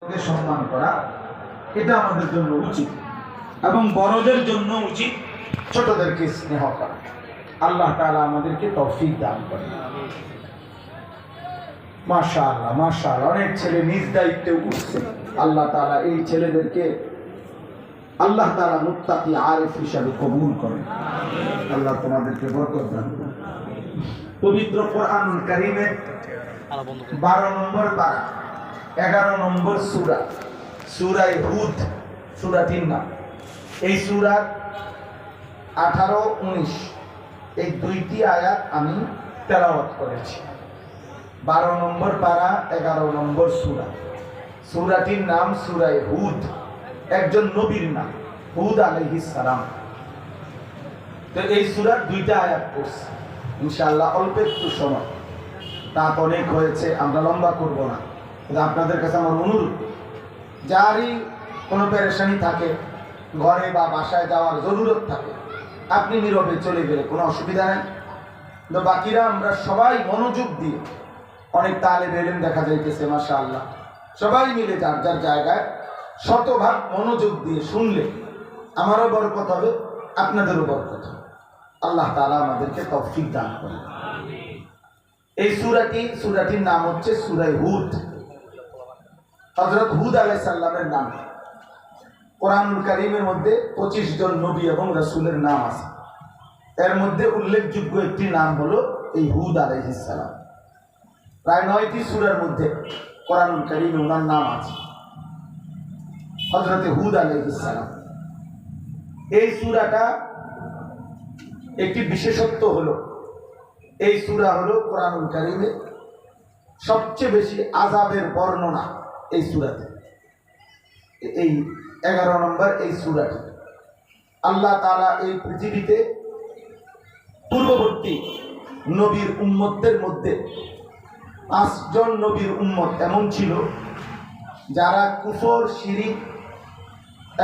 সম্মান করা এটা আমাদের জন্য উচিত এবং বড়দের জন্য উচিত ছোটদেরকে স্নেহ করা। আল্লাহ তাআলা আমাদেরকে তৌফিক দান করেন। মাশাআল্লাহ মাশাআল্লাহ, অনেক ছেলে নিজ দায়িত্বে উঠছে। আল্লাহ তাআলা এই ছেলেদেরকে আল্লাহ তাআলা মুত্তাকি আরিফ হিসাবে কবুল করেন। আল্লাহ তোমাদেরকে বরকত দান করেন। পবিত্র কোরআনুল কারীমের 12 নম্বর পারা 11 নম্বর সূরা, সূরা হুদ, সূরাটির নাম। এই সূরার 18, 19 এই দুইটি আয়াত আমি তেলাওয়াত করেছি। 12 নম্বর পারা 11 নম্বর সূরা। সূরাটির নাম সূরা হুদ, একজন নবীর নাম হুদ আলাইহিস সালাম। তো এই সূরার দুইটা আয়াত পড়ছি ইনশাআল্লাহ। অল্প একটু সময়, রাত অনেক হয়েছে, আমরা লম্বা করব না। কিন্তু আপনাদের কাছে আমার অনুরোধ, যারই কোনো পেরেশানি থাকে, ঘরে বা বাসায় যাওয়ার জরুরত থাকে, আপনি নীরবে চলে গেলে কোনো অসুবিধা নেই। কিন্তু বাকিরা আমরা সবাই মনোযোগ দিয়ে, অনেক তালেব ইলম দেখা যাইতেছে মাশাআল্লাহ, সবাই মিলে যার যার জায়গায় শতভাগ মনোযোগ দিয়ে শুনলে আমারও বরকত হবে, আপনাদেরও বরকত হবে। আল্লাহ তাআলা আমাদেরকে তৌফিক দান করেন। এই সূরাটির নাম হচ্ছে সূরা হুদ। হযরত হুদ আলাইহিস সালামের নাম। কোরআনুল কারীমের মধ্যে 25 জন নবী এবং রাসূলের নাম আছে। এর মধ্যে উল্লেখযোগ্য একটি নাম হলো এই হুদ আলাইহিস সালাম। প্রায় 9টি সূরার মধ্যে কোরআনুল কারীমে ওনার নাম আছে, হযরত হুদ আলাইহিস সালাম। এই সূরাটা একটি বিশেষত্ব হলো, এই সূরা হলো কোরআনুল কারীমে সবচেয়ে বেশি আযাবের বর্ণনা এই সূরাতে। এই 11 নম্বর এই সূরাটি আল্লাহ তাআলা এই পৃথিবীতে পূর্ববর্তী নবীর উম্মতদের মধ্যে 5 জন নবীর উম্মত এমন ছিল যারা কুফর, শিরিক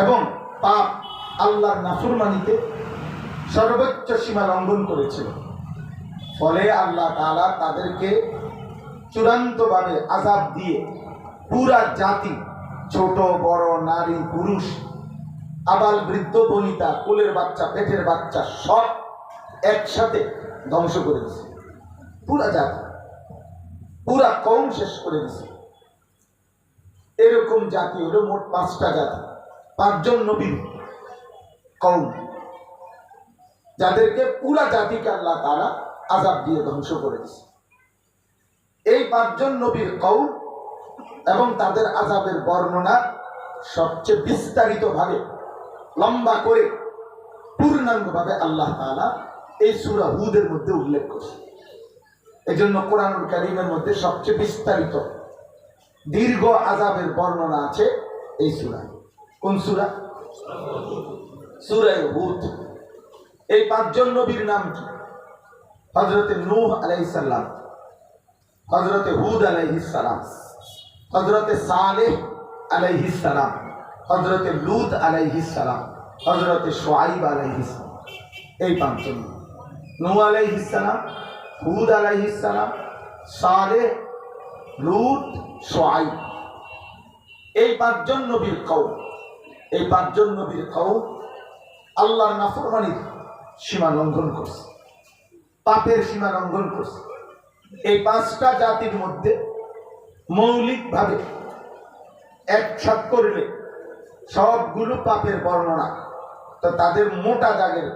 এবং পাপ, আল্লাহর নাফরমানিতে সর্বোচ্চ সীমা লঙ্ঘন করেছিল। ফলে আল্লাহ তাআলা তাদেরকে চূড়ান্তভাবে আযাব দিয়ে পুরা জাতি, ছোট বড়, নারী পুরুষ, আবাল বৃদ্ধ বনিতা, কোলের বাচ্চা, পেটের বাচ্চা সব একসাথে ধ্বংস করে দিয়েছে। পুরা জাতি, পুরা কওম শেষ করে দিয়েছে। এরকম জাতি হলো মোট 5টা জাতি, 5 জন নবীর কওম, যাদেরকে পুরা জাতিকে আল্লাহ তাআলা আযাব দিয়ে ধ্বংস করে দিয়েছে। এই 5 জন নবীর কওম এবং তাদের আযাবের বর্ণনা সবচেয়ে বিস্তারিতভাবে, লম্বা করে, পূর্ণাঙ্গভাবে আল্লাহ তাআলা এই সূরা হুদের মধ্যে উল্লেখ করেছে। এজন্য কোরআনুল কারীমের মধ্যে সবচেয়ে বিস্তারিত দীর্ঘ আযাবের বর্ণনা আছে এই সূরা। কোন সূরা? সূরা হুদ। এই 5 জন নবীর নাম কি? হযরত নূহ আলাইহিস সালাম, হযরত হুদ আলাইহিস সালাম, হযরত সালেহ আলাইহিস সালাম, হযরত লূত আলাইহিস সালাম, হযরত শুআয়ব আলাইহিস সালাম। এই 5 জন, নূহ আলাইহিস সালাম, হুদ আলাইহিস সালাম, সালেহ, লূত, শুআয়ব। এই 5 জন নবীর কওম, এই 5 জন নবীর কওম আল্লাহর নাফরমানির সীমা লঙ্ঘন করছে, পাপের সীমা লঙ্ঘন করছে। এই 5টা জাতির মধ্যে মৌলিকভাবে একসাথ করলে সবগুলো পাপের বর্ণনা, তো তাদের মোটা দাগের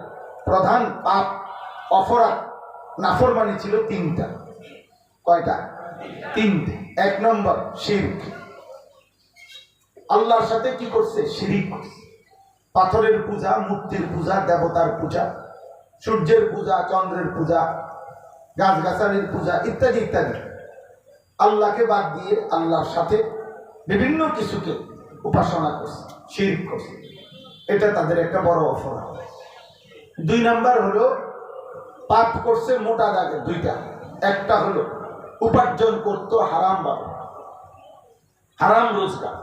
প্রধান পাপ, অপরাধ, নাফরমানি ছিল 3টা। কয়টা? 3টে। 1 নম্বর শিরক, আল্লাহর সাথে কি করছে? শিরিক করছে। পাথরের পূজা, মূর্তির পূজা, দেবতার পূজা, সূর্যের পূজা, চন্দ্রের পূজা, গাছগাছালির পূজা ইত্যাদি ইত্যাদি, আল্লাহকে বাদ দিয়ে আল্লাহর সাথে বিভিন্ন কিছুকে উপাসনা করছে, শিরক করছে। এটা তাদের একটা বড় অপরাধ। 2 নাম্বার হলো পাপ করছে মোটা দাগে 2টা। একটা হলো উপার্জন করতো হারাম ভাবে, হারাম রোজগার,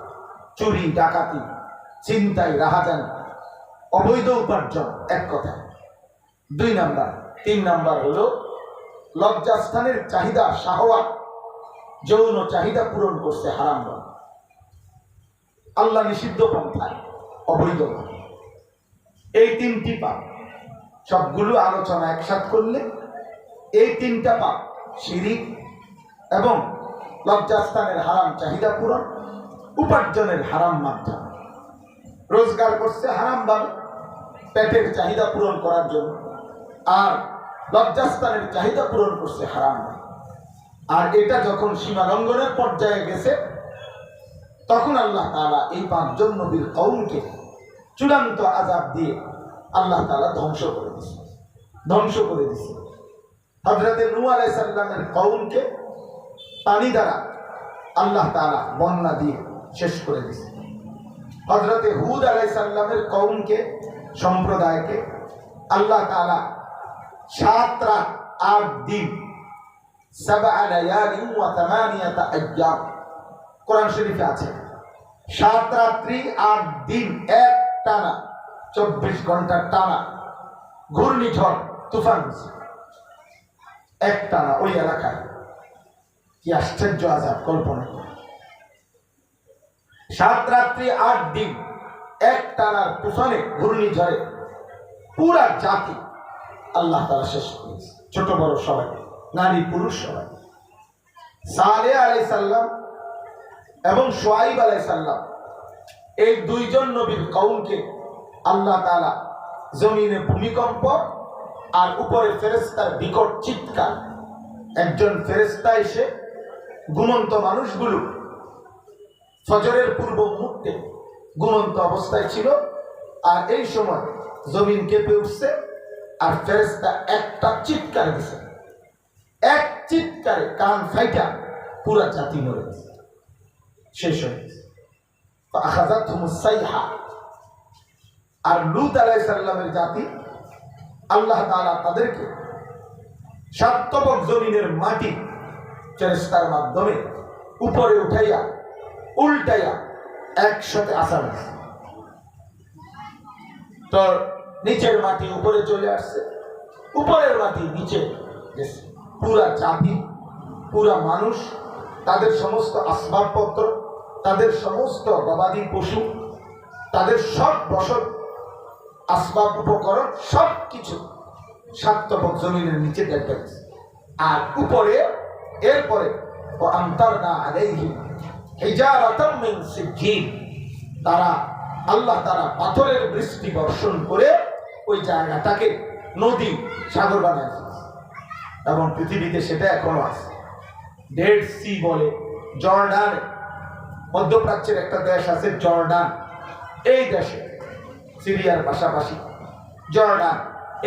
চুরি, ডাকাতি, ছিনতাই, রাহাজানি, অবৈধ উপার্জন, এক কথা। 2 নাম্বার। 3 নাম্বার হলো লজ্জাস্থানের চাহিদা, শাহওয়াত, যৌন চাহিদা পূরণ করছে হারাম ভাবে। আল্লাহ নিষিদ্ধ পন্থায়, অবৈধ। এই তিনটি পাপ, সবগুলো আলোচনা একসাথ করলে এই তিনটা পাপ, শিরিক এবং লজ্জাস্থানের হারাম চাহিদা পূরণ, উপার্জনের হারাম মাধ্যম, রোজগার করছে হারাম ভাবে পেটের চাহিদা পূরণ করার জন্য, আর লজ্জাস্থানের চাহিদা পূরণ করছে হারাম ভাবে। আর এটা যখন সীমা লঙ্ঘনের পর্যায়ে গেছে, তখন আল্লাহ তাআলা এই 5 জন নবীর কওমকে চূড়ান্ত আযাব দিয়ে আল্লাহ তাআলা ধ্বংস করে দিয়েছে। হযরতে নূহ আলাইহিস সালামের কওমকে পানি দ্বারা আল্লাহ তাআলা বন্যা দিয়ে শেষ করে দিয়েছে। হযরতে হুদ আলাইহিস সালামের কওমকে, সম্প্রদায়কে আল্লাহ তাআলা 7 রাত 8 দিন, 7 লায়ালি ওয়া 8 আইয়াম, কোরআন শরীফে আছে 7 রাত্রি 8 দিন এক টানা 24 ঘন্টা টানা ঘূর্ণিঝড় তুফান এক টানা ওই এলাকায়। কি আশ্চর্য আযাব কল্পনা! 7 রাত্রি 8 দিন এক টানার তুফানে, ঘূর্ণিঝড়ে পুরা জাতি আল্লাহ তাআলা শেষ করেছে, ছোট বড় সবাই, নারী পুরুষ সবাই। সালেহ আলাইহিস সালাম এবং শুআইব আলাইহিস সালাম, এই 2 জন নবীর কওমকে আল্লাহ তাআলা জমিনে ভূমিকম্প আর উপরে ফেরেশতার বিকট চিৎকার, একজন ফেরেশতা এসে ঘুমন্ত মানুষগুলো ফজরের পূর্ব মুহূর্তে ঘুমন্ত অবস্থায় ছিল, আর এই সময় জমিন কেঁপে উঠছে, আর ফেরেশতা একটা চিৎকার দিছে, এক চিৎকারে কান ফাইটা পুরা জাতি মরে গেছে, শেষ হয়ে গেছে। ফাআখাযাতহুমুস সাইহা। আর লূত আলাইহিস সালামের জাতি, আল্লাহ তাআলা তাদেরকে 7 তবক জমিনের মাটি ফেরেশতার মাধ্যমে উপরে উঠাইয়া উল্টাইয়া একসাথে আসার, তো নিচের মাটি উপরে চলে আসছে, উপরের মাটি নিচে গেছে। পুরা জাতি, পুরা মানুষ, তাদের সমস্ত আসবাবপত্র, তাদের সমস্ত গবাদি পশু, তাদের সব বসত আসবাব উপকরণ সব কিছু 7 তবক জমিনের নিচে দেখতে গেছে। আর উপরে এরপরে আমতারনা আলাইহিম হিজারাতাম মিন সিজ্জিল, তারা আল্লাহ তাআলা পাথরের বৃষ্টি বর্ষণ করে ওই জায়গাটাকে নদী, সাগর বানায় দিয়েছে। এবং পৃথিবীতে সেটা এখনো আছে। ডেড সি বলে, জর্ডান, মধ্যপ্রাচ্যের একটা দেশ আছে জর্ডান, এই দেশে সিরিয়ার পাশাপাশি জর্ডান,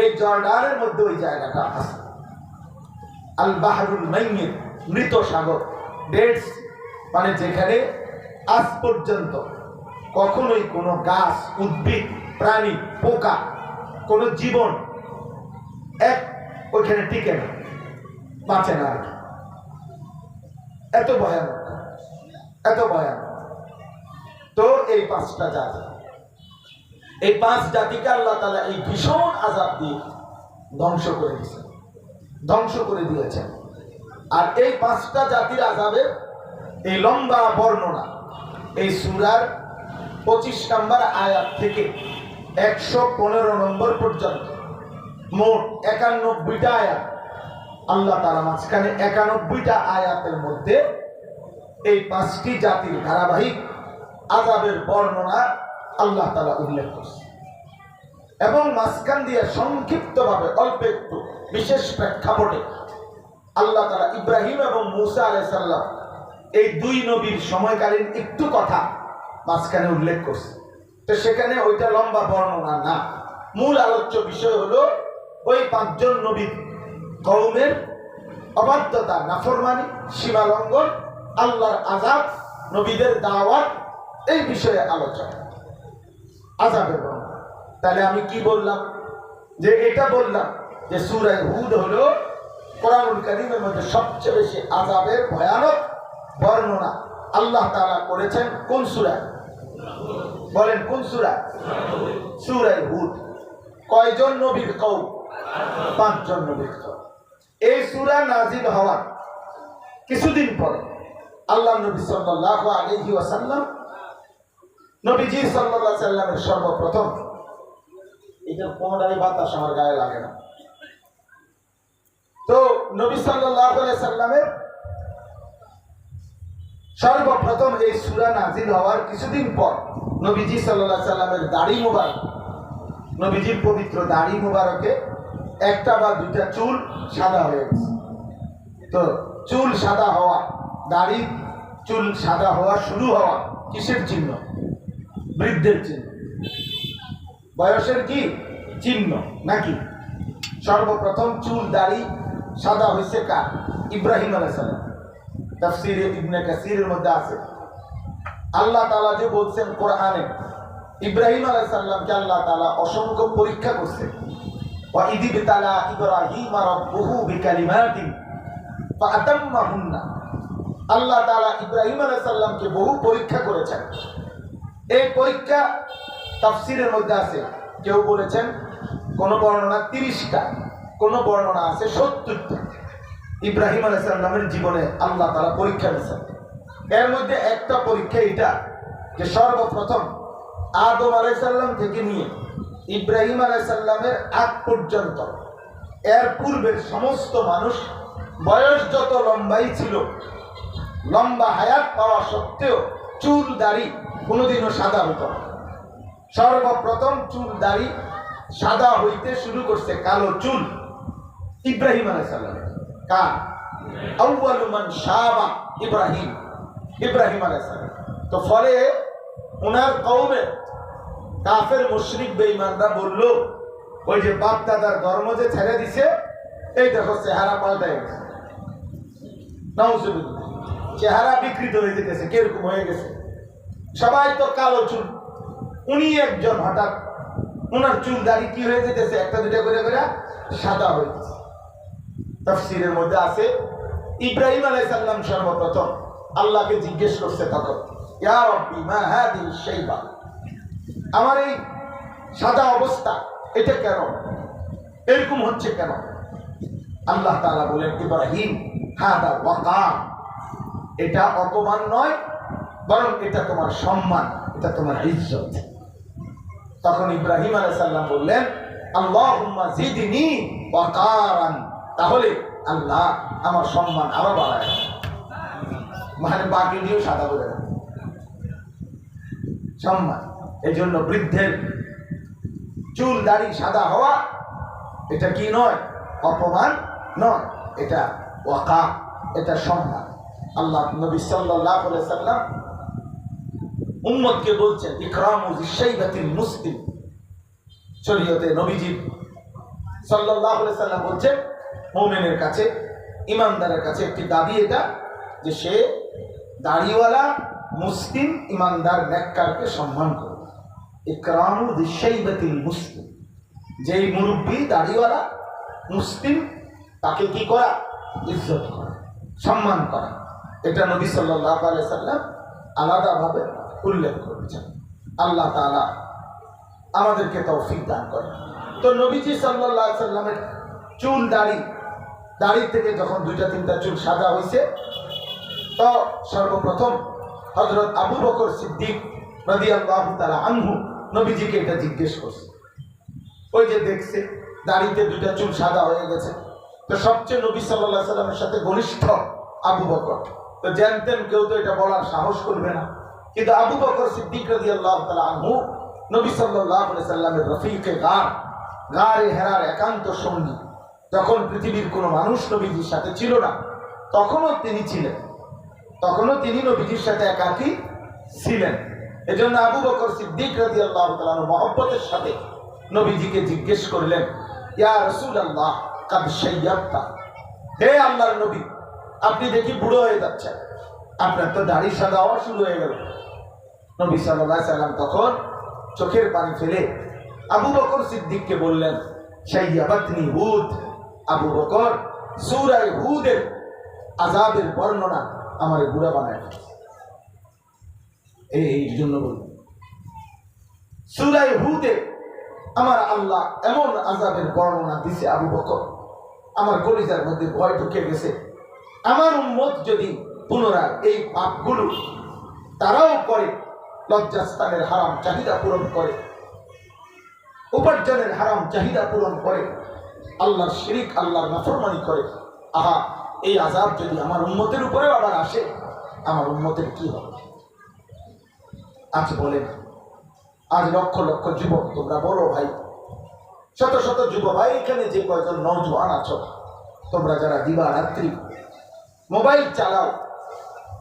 এই জর্ডানের মধ্যে ওই জায়গাটা আছে। আল বাহরুল মাইয়িত, মৃত সাগর, ডেড সি, মানে যেখানে আজ পর্যন্ত কখনোই কোনো গাছ, উদ্ভিদ, প্রাণী, পোকা, কোনো জীবন ওইখানে টিকে না, বাঁচে না। এত ভয়ানক, এত ভয়ানক। তো এই 5টা জাতি, এই 5 জাতিকে আল্লাহ তাআলা এই ভীষণ আযাব দিয়ে ধ্বংস করে দিয়েছেন, ধ্বংস করে দিয়েছেন। আর এই 5টা জাতির আযাবের এই লম্বা বর্ণনা এই সূরার 25 নম্বর আয়াত থেকে 115 নম্বর পর্যন্ত মোট 91টা আয়াত আল্লাহ তাআলা মাঝখানে 91টা আয়াতের মধ্যে এই 5টি জাতির ধারাবাহিক আযাবের বর্ণনা আল্লাহ তাআলা উল্লেখ করেছে। এবং মাঝখান দিয়ে সংক্ষিপ্তভাবে অল্প একটু বিশেষ প্রেক্ষাপটে আল্লাহ তাআলা ইব্রাহিম এবং মূসা আলাইহিস সালাম, এই 2 নবীর সময়কালীন একটু কথা মাঝখানে উল্লেখ করছে। তো সেখানে ওইটা লম্বা বর্ণনা না, মূল আলোচ্য বিষয় হলো ওই 5 জন নবীর কওমের অবাধ্যতা, নাফরমানি, সীমা লঙ্ঘন, আল্লাহর আযাব, নবীদের দাওয়াত, এই বিষয়ে আলোচনা, আযাবের বর্ণনা। তাহলে আমি কি বললাম? যে এটা বললাম যে সূরা হুদ হলো কোরআনুল কারীমের মধ্যে সবচেয়ে বেশি আযাবের ভয়ানক বর্ণনা আল্লাহ তাআলা করেছেন। কোন সূরা? বলেন কোন সূরা? সূরা হুদ। কয়জন নবীর কওম? 5 জন নবীর কওম। এই সূরা নাজিল হওয়ার কিছুদিন পরে আল্লাহ নবী সাল্লাল্লাহু আলাইহি ওয়াসাল্লাম নবীজি সাল্লাল্লাহু আলাইহি সাল্লামের সর্বপ্রথম, এটা কোনটাই বাতাস আমার গায়ে লাগে না, তো নবী সাল্লাল্লাহু আলাইহি সাল্লামের সর্বপ্রথম এই সূরা নাযিল হওয়ার কিছুদিন পর নবীজি সাল্লাল্লাহু আলাইহি সাল্লামের দাড়ি মুবারক, নবীজির পবিত্র দাড়ি মুবারকে একটা বা দুইটা চুল সাদা হয়ে গেছে। তো চুল সাদা হওয়া, দাড়ি চুল সাদা হওয়া শুরু হওয়া কিসের চিহ্ন? বৃদ্ধের চিহ্ন, বয়সের কি চিহ্ন নাকি? সর্বপ্রথম চুল দাড়ি সাদা হয়েছে কার? ইব্রাহিম আলাইহিস সালাম। তাফসীরে ইবনে কাসিরের মধ্যে আছে, আল্লাহ তাআলা যে বলছেন কোরআনে, ইব্রাহিম আলাইহিস সালামকে আল্লাহ তাআলা অসংখ্য পরীক্ষা করছে। ওয়া ইযিবতালা ইব্রাহিমা রাব্বুহু বিকালিমাতিন ফাআতাম্মাহুন্না। আল্লাহ তাআলা ইব্রাহিম আলাইহিস সালামকে বহু পরীক্ষা করেছেন। এই পরীক্ষা তাফসীরের মধ্যে আছে, কেউ বলেছেন কোন বর্ণনা 30টা, কোন বর্ণনা আছে 70টা। ইব্রাহিম আলাইহিস সালামের জীবনে আল্লাহ তাআলা পরীক্ষা দিয়েছেন। এর মধ্যে একটা পরীক্ষা এটা যে সর্বপ্রথম আদম আলাইহিস সালাম থেকে নিয়ে ইব্রাহিম আলাইহিস সালামের আগ পর্যন্ত এর পূর্বের সমস্ত মানুষ বয়স যত লম্বাই ছিল, লম্বা হায়াত পাওয়া সত্ত্বেও চুল দাড়ি কোনোদিনও সাদা হতো না। সর্বপ্রথম চুল দাড়ি সাদা হইতে শুরু করছে, কালো চুল, ইব্রাহিম আলাইহিস সালাম। কার? আউয়ালু মান শাবা ইব্রাহিম, ইব্রাহিম আলাইহিস সালাম। তো ফলে ওনার কওমে কাফের মুশরিক বেঈমানরা বলল, ওই যে বাপ দাদার ধর্ম যে ছেড়ে দিছে, এই দেখো চেহারা পাল্টায় গেছে, নাউজুবিল্লাহ, চেহারা বিকৃত হয়ে যেতেছে, কিরকম হয়ে গেছে, সবাই তো কালো চুল, উনি একজন হঠাৎ ওনার চুল দাড়ি কি হয়ে যেতেছে, একটা দুটা করে করে সাদা হয়ে গেছে। তাফসীরের মধ্যে আছে ইব্রাহিম আলাইহিস সালাম সর্বপ্রথম আল্লাহকে জিজ্ঞেস করছে তখন, ইয়া রাব্বি মা হাদিহি শাইবা, আমার এই সাদা অবস্থা এটা কেন, এরকম হচ্ছে কেন? আল্লাহ তাআলা বলেন, ইব্রাহিম হাদা ওয়াকার, এটা অপমান নয়, বরং এটা তোমার সম্মান, এটা তোমার ইজ্জত। তখন ইব্রাহিম আলাইহিস সালাম বললেন, আল্লাহুম্মা জিদনি ওয়াকারান, তাহলে আল্লাহ আমার সম্মান আরো বাড়ায়, মানে বাকি দিয়েও সাদা করে দেন সম্মান। এই জন্য বৃদ্ধের চুল দাড়ি সাদা হওয়া এটা কি নয়? অপমান নয়, এটা ওয়াকার, এটা সম্মান। আল্লাহ নবী সাল্লাল্লাহু আলাইহি সাল্লাম উম্মতকে বলছেন, ইকরামু যিশাইবাতিল মুসলিম। শরীয়তে নবীজি সাল্লাল্লাহু আলাইহি সাল্লাম বলছেন, মুমিনের কাছে, ইমানদারের কাছে একটি দাবি এটা, যে সে দাড়িওয়ালা মুসলিম ইমানদার নেককারকে সম্মান করে। ইকরামু যিশাইবাতিল মুসলিম, যেই মুরব্বী দাড়িওয়ালা মুসলিম তাকে কি করা? ইজ্জত করা, সম্মান করা। এটা নবী সাল্লাল্লাহু আলাইহি সাল্লাম আলাদাভাবে উল্লেখ করেছেন। আল্লাহ তাআলা আমাদেরকে তৌফিক দান করেন। তো নবীজি সাল্লাল্লাহু আলাইহি সাল্লামের চুল দাড়ি থেকে যখন দুইটা তিনটা চুল সাদা হয়েছে, তো সর্বপ্রথম হযরত আবু বকর সিদ্দিক রাদিয়াল্লাহু তাআলা আনহু নবীজিকে এটা জিজ্ঞেস করছে। ওই যে দেখছে দাড়িতে দুইটা চুল সাদা হয়ে গেছে, তো সবচেয়ে নবী সাল্লাল্লাহু আলাইহি সাল্লামের সাথে ঘনিষ্ঠ আবু বকর, তো জানতেন কেউ তো এটা বলার সাহস করবে না। কিন্তু আবু বকর সিদ্দিক রাদিয়াল্লাহু তাআলা আনহু নবী সাল্লাল্লাহু আলাইহি সাল্লামের রফিকে গারে হেরার একান্ত সঙ্গী। যখন পৃথিবীর কোনো মানুষ নবীজির সাথে ছিল না, তখনও তিনি ছিলেন, তখনও তিনি নবীজির সাথে একাকী ছিলেন। এজন্য আবু বকর সিদ্দিক রাদিয়াল্লাহু তাআলা মহব্বতের সাথে নবীজিকে জিজ্ঞেস করলেন, ইয়া রাসূলুল্লাহ কাদ শাইয়াবতা, হে আল্লাহর নবী, আপনি দেখি বুড়ো হয়ে যাচ্ছেন, আপনার তো দাড়ি সাদা হওয়া শুরু হয়ে গেল। নবী সাল্লাল্লাহু আলাইহি সাল্লাম তখন চোখের পানি ফেলে আবু বকর সিদ্দিককে বললেন, শাইয়াবাতনি হুদ, আবু বকর সূরা হুদের আযাবের বর্ণনা আমার বুড়া বানায় এই জন্য বললেন, সূরা হুদে আমার আল্লাহ এমন আযাবের বর্ণনা দিছে আবু বকর, আমার কলিজার মধ্যে ভয় ঢুকে গেছে। আমার উম্মত যদি পুনরায় এই পাপগুলো তারাও করে, লজ্জাস্থানের হারাম চাহিদা পূরণ করে, উপার্জনের হারাম চাহিদা পূরণ করে, আল্লাহর শিরিক, আল্লাহর নাফরমানি করে। আহা, এই আযাব যদি আমার উম্মতের উপরেও আবার আসে, আমার উম্মতের কি হবে? আজ বলেন, আজ লক্ষ লক্ষ যুবক, তোমরা বলো ভাই, শত শত যুব ভাই, এখানে যে কয়েকজন নওজোয়ান আছো, তোমরা যারা দিবা রাত্রি মোবাইল চালাও,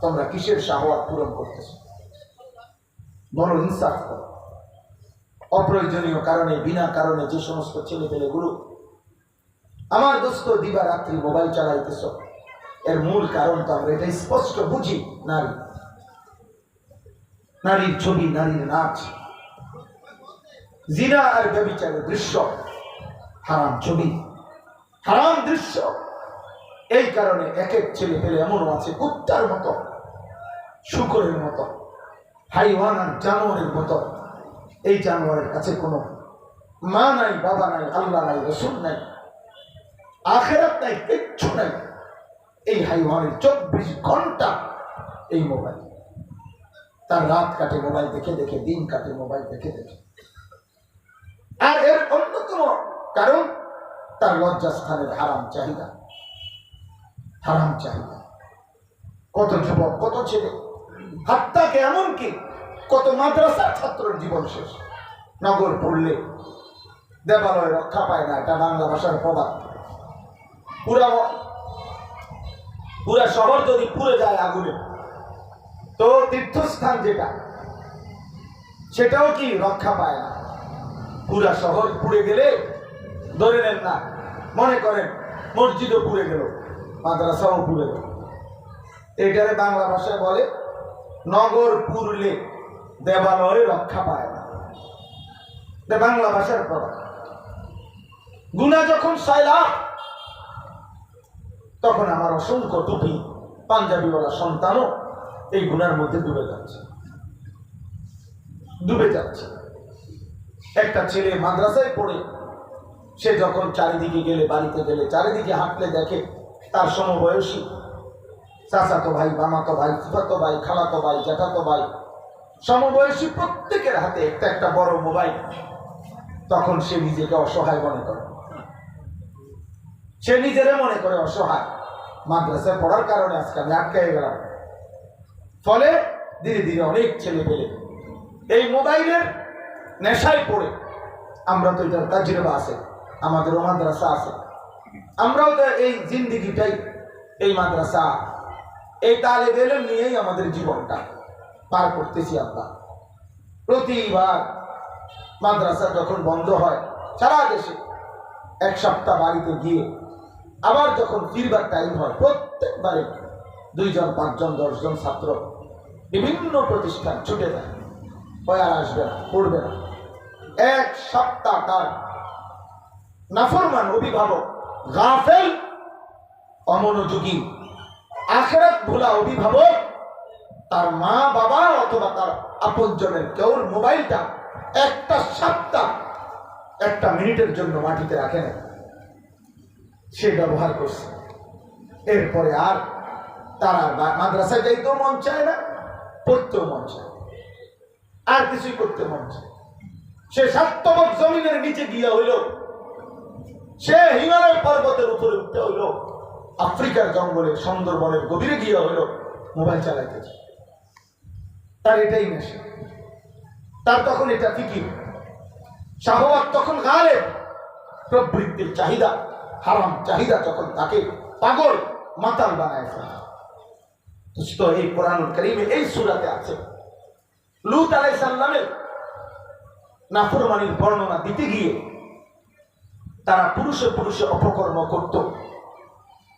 তোমরা কিসের শাহওয়াত পূরণ করতেছো? বড় ইনসাফ করো। অপ্রয়োজনীয় কারণে, বিনা কারণে যে সমস্ত ছেলে পেলেগুলো আমার দোস্ত দিবা রাত্রি মোবাইল চালাইতেছ, এর মূল কারণ তো আমরা এটা স্পষ্ট বুঝি, নারী, নারীর ছবি, নারীর নাচ, জিনা আর ব্যভিচারের দৃশ্য, হারাম ছবি, হারাম দৃশ্য। এই কারণে এক এক ছেলে পেলে এমনও আছে কুত্তার মতো, শুকরের মতো, হাইওয়ান আর জানোয়ারের মতো। এই জানোয়ারের কাছে কোনো মা নাই, বাবা নাই, আল্লাহ নাই, রসুল নাই, আখেরাত নাই, কিচ্ছু নাই। এই হাইওয়ানের 24 ঘন্টা এই মোবাইল, তার রাত কাটে মোবাইল দেখে দেখে, দিন কাটে মোবাইল দেখে দেখে। আর এর অন্যতম কারণ তার লজ্জাস্থানের হারাম চাহিদা, হারাম চাহিদা। কত যুবক, কত ছেলে, হাত্তাকে এমনকি কত মাদ্রাসার ছাত্রের জীবন শেষ। নগর পড়লে দেবালয় রক্ষা পায় না, এটা বাংলা ভাষার প্রবাদ। পুরা শহর যদি পুড়ে যায় আগুনে, তো তীর্থস্থান যেটা, সেটাও কি রক্ষা পায় না। পুরা শহর পুড়ে গেলে ধরে নেন না, মনে করেন মসজিদও পুড়ে গেল, মাদ্রাসাও পুড়ে গেল, এটারে বাংলা ভাষায় বলে নগর পুড়লে দেবালয় রক্ষা পায় না। বাংলা ভাষার প্রবাদ। গুনাহ যখন সাইলাম, তখন আমার অসংখ্য টুপি পাঞ্জাবিওয়ালা সন্তানও এই গুনার মধ্যে ডুবে যাচ্ছে, ডুবে যাচ্ছে। একটা ছেলে মাদ্রাসায় পড়ে, সে যখন চারিদিকে গেলে, বাড়িতে গেলে, চারিদিকে হাঁটলে দেখে তার সমবয়সী চাচাতো ভাই, মামাতো ভাই, ফুফাতো ভাই, খালাতো ভাই, জ্যাঠাতো ভাই, সমবয়সী প্রত্যেকের হাতে একটা একটা বড় মোবাইল। তখন সে নিজেকে অসহায় মনে করে, সে নিজেরে মনে করে অসহায়। মাদ্রাসায় পড়ার কারণে আজকে আমি আটকে গেলাম। ফলে ধীরে ধীরে অনেক ছেলে পেলে এই মোবাইলের নেশায় পড়ে, আমরা তো এটার তাজরিবা আছে, আমাদেরও মাদ্রাসা আছে, আমরাও তো এই জিন্দিগিটাই, এই মাদ্রাসা, এই তালেব ইলম নিয়েই আমাদের জীবনটা পার করতেছি। আমরা প্রতিবার মাদ্রাসা যখন বন্ধ হয় সারা দেশে, এক সপ্তাহ বাড়িতে গিয়ে আবার যখন ফিরবার টাইম হয়, প্রত্যেকবারে 2 জন 5 জন 10 জন ছাত্র বিভিন্ন প্রতিষ্ঠান ছুটে যায়, আর আসবে না, পড়বে না। এক সপ্তাহ তার নাফরমান অভিভাবক, গাফেল, অমনোযোগী, আখিরাত ভোলা অভিভাবক, তার মা বাবা অথবা তার আপনজনের কেউ মোবাইলটা একটা সপ্তাহ 1 মিনিটের জন্য মাটিতে রাখে না, সে ব্যবহার করছে। এরপরে আর তারা মাদ্রাসায় যাইতেও মন চায় না, পড়তেও মন চায়, আর কিছুই করতে মন চায়। সে 7 তবক জমিনের নিচে গিয়া হইল, সে হিমালয় পর্বতের উপরে উঠতে হইল, আফ্রিকার জঙ্গলে সুন্দরবনের গভীরে গিয়া হইল, মোবাইল চালাইতেছে। তার এটাই নেশা, তার তখন এটা ফিকির, শাহওয়াত তখন গালেব, প্রবৃত্তির চাহিদা, হারাম চাহিদা যখন তাকে পাগল মাতাল বানায় ফেলে। তো এই কোরআনুল কারীমে এই সূরাতে আছে, লূত আলাইহিস সালামের নাফরমানির বর্ণনা দিতে গিয়ে তারা পুরুষে পুরুষে অপকর্ম করত।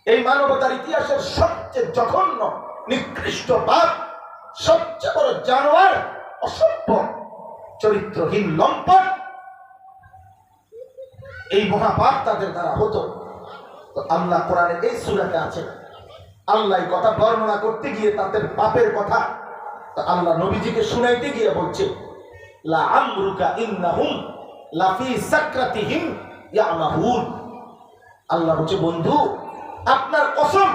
এই মানবতার ইতিহাসের সবচেয়ে জঘন্য নিকৃষ্ট পাপ, সবচেয়ে বড় জানোয়ার, অসভ্য, চরিত্রহীন লম্পট, এই মহাপাপ তাদের দ্বারা হতো। তো আল্লাহ কোরআনে এই সূরাতে আছে, আল্লাহ কথা বর্ণনা করতে গিয়ে তাদের পাপের কথা আল্লাহ নবীজিকে শুনাইতে গিয়ে বলছে, লা আমরুকা ইন্নাহুম লাফি সাকরাতিহিম ইয়ামাহুন। আল্লাহ বলছে, বন্ধু আপনার কসম,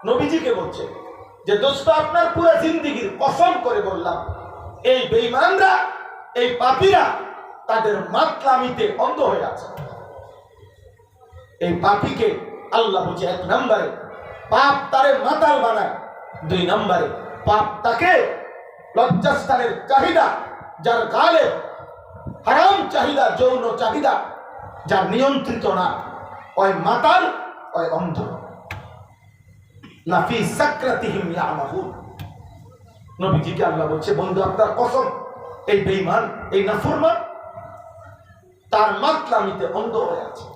নবীজিকে বলছে যে দোস্ত আপনার পুরো জিন্দেগীর কসম করে বললাম, এই বেঈমানরা, এই পাপীরা তাদের মাতলামিতে অন্ধ হয়ে আছে। এই পাপীকে আল্লাহ বুঝে 1 নম্বরে পাপ তারে মাতাল বানায়, 2 নম্বরে পাপ তাকে লজ্জাস্থানের চাহিদা, যার গালে হারাম চাহিদা, যৌন চাহিদা যার নিয়ন্ত্রিত না, ওই মাতাল, ওই অন্ধ। লাফি সাকরাতিহিম ইয়ামাহুন। নবীজিকে আল্লাহ বলছে, বন্ধু আপনার কসম, এই বেঈমান, এই নাফরমান তার মাতলামিতে অন্ধ হয়ে আছে,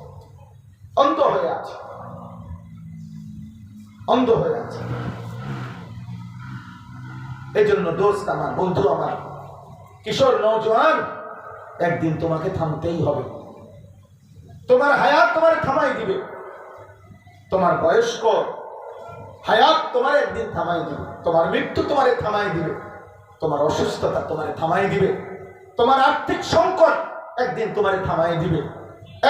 অন্ধ হয়ে আছে, অন্ধ হয়ে আছে। এই জন্য দোস্ত আমার, বন্ধু আমার, কিশোর নওজোয়ান, একদিন তোমাকে থামতেই হবে। তোমার হায়াত তোমার থামাই দিবে, তোমার বয়স্ক হায়াত তোমার একদিন থামাই দিবে, তোমার মৃত্যু তোমারে থামাই দিবে, তোমার অসুস্থতা তোমারে থামাই দিবে, তোমার আর্থিক সংকট একদিন তোমারে থামাই দিবে,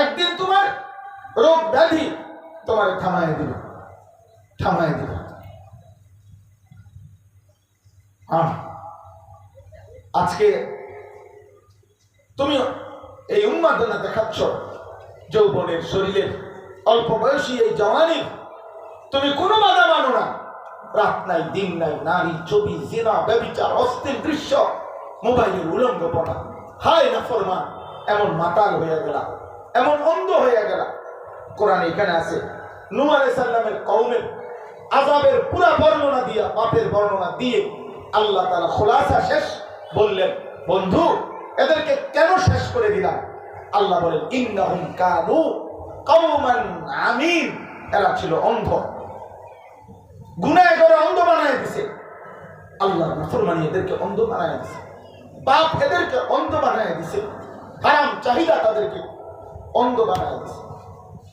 একদিন তোমার রোগ ব্যাধি তোমারে থামাই দিবে, থামাই দিবে। আজকে তুমি এই উন্মাদনা দেখাচ্ছ, যৌবনের শরীরের অল্প বয়সী এই জওয়ানি, তুমি কোনো বাধা মানো না। রাত নাই দিন নাই, নারী ছবি, জিনা, ব্যভিচার, অস্থির দৃশ্য, মোবাইলের উলঙ্গপনা, হায় নাফরমান, এমন মাতাল হয়ে গেল, এমন অন্ধ হয়ে গেল। কোরআন এখানে আছে, নূহ আলাইহিস সালামের কওমের আযাবের পুরা বর্ণনা দিয়া, পাপের বর্ণনা দিয়ে আল্লাহ তাআলা খুলাসা শেষ বললেন, বন্ধু এদেরকে কেন শেষ করে দিলাম? আল্লাহ বলেন, ইন্নাহুম কানু কওমান আমিন। এরা ছিল অন্ধ, গুনাহ করে অন্ধ বানায় দিছে। আল্লাহ নাফরমানি এদেরকে অন্ধ বানায় দিছে, পাপ এদেরকে অন্ধ বানায় দিছে, হারাম চাহিদা তাদেরকে অন্ধ বানায় দিছে,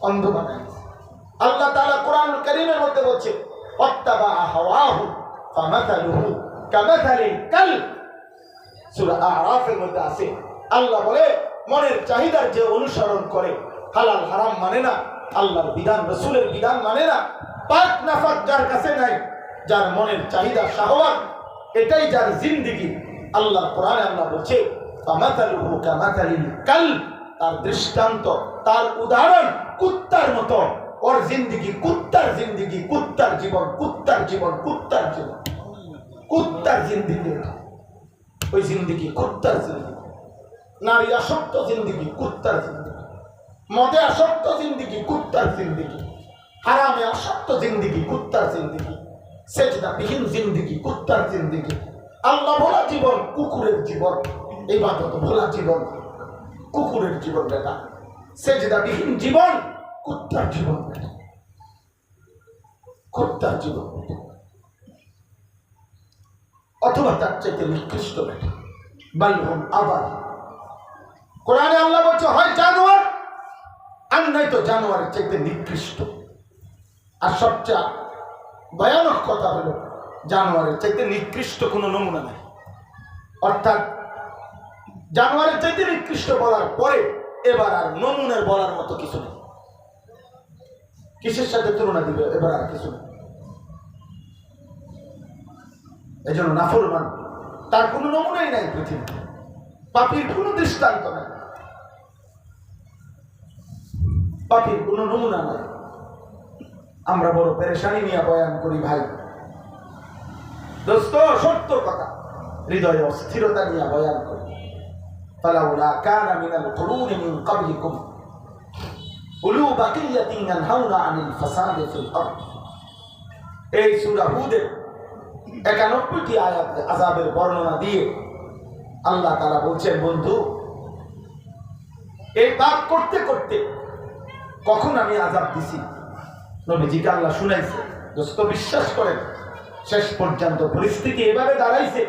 অন্ধ বানায় দিছে। আল্লাহ তাআলা কোরআনুল কারীমের মধ্যে বলছে, ওয়াত্তাবা হাওয়াহু ফামাতালুহু কামাতালিল কালব। সূরা আরাফের মধ্যে আছে, আল্লাহ বলে মনের চাহিদার যে অনুসরণ করে, হালাল হারাম মানে না, আল্লাহর বিধান রাসূলের বিধান মানে না, পাক নাফাক যার কাছে নাই, যার মনের চাহিদা শাহওয়াত এটাই যার জিন্দেগি। আল্লাহ কোরআনে আল্লাহ বলছে, ফামাতালুহু কামাতালিল কালব, তার দৃষ্টান্ত, তার উদাহরণ কুত্তার মতো। ওর জিন্দেগি কুত্তার জিন্দেগি, কুত্তার জীবন, কুত্তার জীবন, কুত্তার জীবন, কুত্তার জিন্দেগি। ওই জিন্দেগি কুত্তার জিন্দেগি, নারী আসক্ত জিন্দেগি কুত্তার জিন্দেগি, মদে আসক্ত জিন্দেগি কুত্তার জিন্দেগি, হারামে আসক্ত জিন্দেগি কুত্তার জিন্দেগি, সেজদাবিহীন জিন্দেগি কুত্তার জিন্দেগি, আল্লাহ ভোলা জীবন কুকুরের জীবন, ইবাদত ভোলা জীবন কুকুরের জীবন বেটা, সেজদাবিহীন জীবন কুত্তার জীবন বেটা, কুত্তার জীবন বেটা, অথবা তার চাইতে নিকৃষ্ট বেটা, বালহুম আবার। কোরআনে আল্লাহ বলছে, হয় জানোয়ার আর নয়তো জানোয়ারের চাইতে নিকৃষ্ট। আর সবচেয়ে ভয়ানক কথা হলো, জানোয়ারের চাইতে নিকৃষ্ট কোনো নমুনা নাই। অর্থাৎ জানোয়ারের চাইতে নিকৃষ্ট বলার পরে এবার আর নমুনার বলার মতো কিছু নেই। কিসের সাথে তুলনা দিবে? এবার আর কিছু নেই। এই জন্য নাফরমান, তার কোনো নমুনাই নাই পৃথিবীতে, পাপীর কোনো দৃষ্টান্ত নাই, পাপীর কোনো নমুনা নাই। আমরা বড় পেরেশানি নিয়ে বয়ান করি ভাই দোস্ত, সত্য কথা, হৃদয়ে অস্থিরতা নিয়ে বয়ান করি। ফালাউলা কানা মিনাল কুরুনি মিন ক্বাবলিকুম উলু বাকিয়াতিন ইয়ানহাউনা আনিল ফাসাদি ফিল আরদ। এই সূরা হুদের 91টি আয়াতে আযাবের বর্ণনা দিয়ে আল্লাহ তাআলা বলছেন, বন্ধু এই পাপ করতে করতে কখন আমি আযাব দিছি, নবীজিকে আল্লাহ শুনাইছে। দোস্ত বিশ্বাস করেন, শেষ পর্যন্ত পরিস্থিতি এভাবে দাঁড়াইছে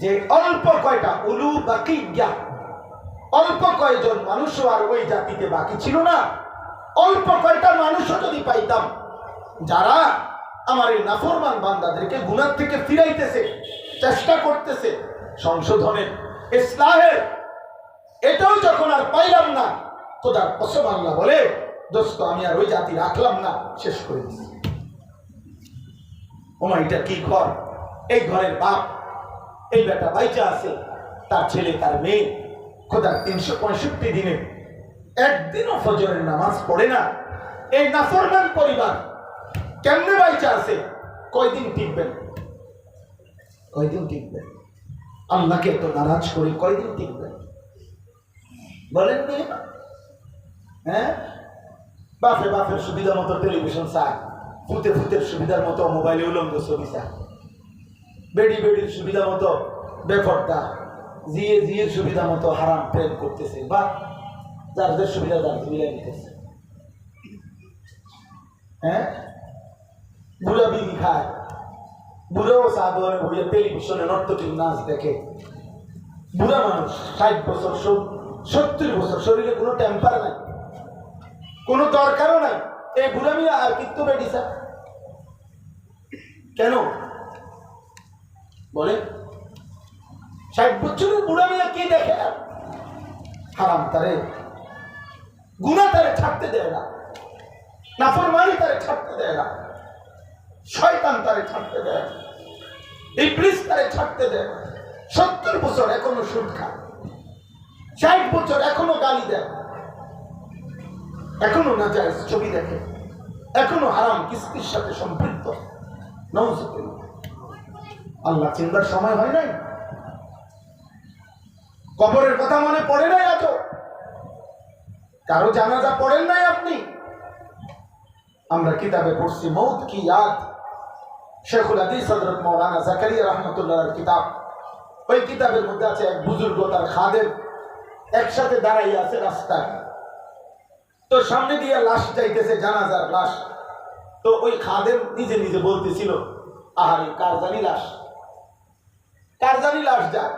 যে অল্প কয়টা উলু বাকিয়া, অল্প কয়জন মানুষও আর ওই জাতিতে বাকি ছিল না। অল্প কয়টা মানুষও যদি পাইতাম যারা আমার এই নাফরমান বান্দাদেরকে গুনাহ থেকে ফিরাইতেছে, চেষ্টা করতেছে সংশোধনের, ইসলাহের, এটাও যখন আর পাইলাম না, খোদার কসম আল্লাহ বলে, দোস্ত আমি আর ওই জাতি রাখলাম না, শেষ করে দিচ্ছি। ওমা এটা কি ঘর? এই ঘরের বাপ, এই বেটা বাইচা আছে, তার ছেলে তার মেয়ে খোদা 365 দিনে একদিনও ফজরের নামাজ পড়ে না, এই নাফরমান পরিবার কেমনে বাইচা আছে? কয়দিন টিকবেন? কয়দিন টিকবেন? আল্লাহকে এত নারাজ করে কয়দিন টিকবেন বলেন? হ্যাঁ, বাপে বাপের সুবিধা মতো টেলিভিশন চায়, ফুতে ফুতের সুবিধার মতো মোবাইলে উলঙ্গ ছবি চায়, বেডি বেডির সুবিধা মতো বেফর্দা, জিয়ে জিয়ের সুবিধা মতো হারাম প্রেম করতেছে, বা যাদের সুবিধা যার মিলাই নিতেছে। হ্যাঁ, বুড়া বিড়ি খায়, বুড়াও সাদরে বইয়ে টেলিভিশনে নর্তকীর নাচ দেখে। বুড়া মানুষ 60 বছর 70 বছর, শরীরে কোনো টেম্পার নাই, কোনো দরকারও নাই। এই বুড়া মিয়া আর কিন্তু বেডিসা কেন বলে? 60 বছরের বুড়া মিয়া কি দেখে? হারাম তারে, গুনাহ তারে ছাড়তে দেয় না, নাফরমানি তারে ছাড়তে দেয় না, শয়তান তারে ছাড়তে দেয়, ইবলিস তারে ছাড়তে দেয়। 70 বছর এখনো সুদ খায়, 60 বছর এখনো গালি দেয়, এখনো নাজায়েজ ছবি দেখে, এখনো হারাম কিস্তির সাথে সম্পৃক্ত। নাউযুবিল্লাহ। আল্লাহ চিন্তার সময় হয় নাই? কবরের কথা মনে পড়ে নাই? এত কারো জানাজা পড়েন নাই আপনি? আমরা কিতাবে পড়ছি মৌত কি ইয়াদ, শেখুল হাদিস হযরত মাওলানা জাকারিয়া রাহমাতুল্লাহর কিতাব। ওই কিতাবের মধ্যে আছে এক বুজুর্গ তার খাদেম একসাথে দাঁড়াইয়া আছে রাস্তায়, তো সামনে দিয়ে লাশ যাইতেছে, জানাজার লাশ। তো ওই খাদেম নিজে নিজে বলতেছিল, আহারে কার জানি লাশ, কার জানি লাশ যায়।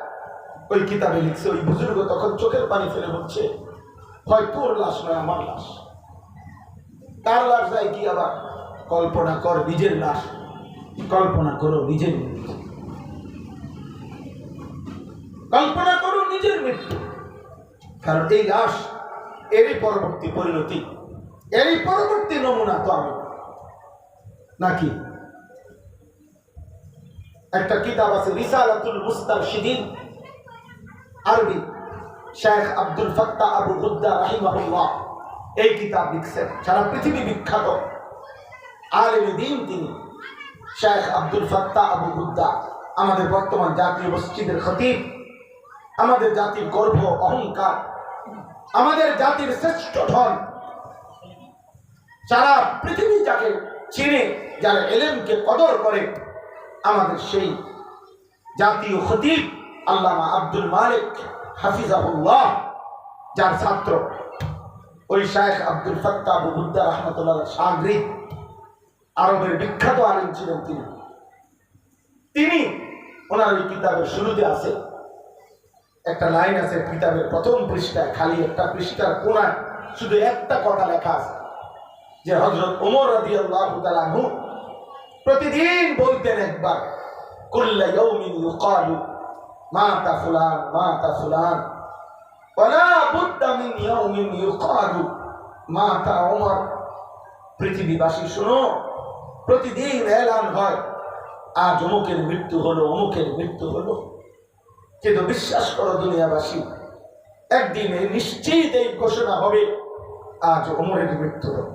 ওই কিতাবে লিখছে ওই বুজুর্গ তখন চোখের পানি ফেলে বলছে, হয় তোর লাশ নয় আমার লাশ। কার লাশ যায় কি আবার? কল্পনা কর নিজের লাশ, কল্পনা করো নিজের মৃত্যু, কল্পনা করো নিজের মৃত্যু। কারণ এই লাশ এরই পরবর্তী পরিণতি, এরই পরবর্তী নমুনা তো আমি নাকি। একটা কিতাব আছে রিসালাতুল মুস্তারশিদিন, আরবি, শেখ আব্দুল ফাত্তাহ আবু গুদ্দা রাহিমাহুল্লাহ এই কিতাব লিখছেন। সারা পৃথিবী বিখ্যাত আলেম দ্বীন তিনি, শেখ আব্দুল ফাত্তাহ আবু গুদ্দা, আমাদের বর্তমান জাতীয় মসজিদের খতিব, আমাদের জাতির গর্ব অহংকার, আমাদের জাতির শ্রেষ্ঠ ধন। সারা পৃথিবী যাকে চিনে, যারা ইলমকে কদর করে, আমাদের সেই জাতীয় খতিব আল্লামা আব্দুল মালিক হাফিজাহুল্লাহ, যার ছাত্র ওই শেখ আব্দুল ফাত্তাহ আবু গুদ্দা রাহমাতুল্লাহ শাগরিদ, আরবের বিখ্যাত আলেম ছিলেন তিনি। ওনার ওই কিতাবের শুরুতে আছে একটা লাইন আছে, কিতাবের প্রথম পৃষ্ঠায়, খালি একটা পৃষ্ঠার কোণায় শুধু একটা কথা লেখা আছে, যে হযরত ওমর রাদিয়াল্লাহু তাআলা আনহু প্রতিদিন বলতেন একবার, কুল্লা ইয়াউমিন ইউকালু মাতা ফুলান মাতা ফুলান ওয়ালা বুদ্দা মিন ইয়াউমিন ইউকালু মাতা ওমর। পৃথিবীবাসী শোনো, প্রতিদিন এলান হয় আজ অমুকের মৃত্যু হলো, অমুকের মৃত্যু হলো, কিন্তু বিশ্বাস করো দুনিয়াবাসী, একদিন নিশ্চিত এই ঘোষণা হবে আজ ওমরের মৃত্যু হলো,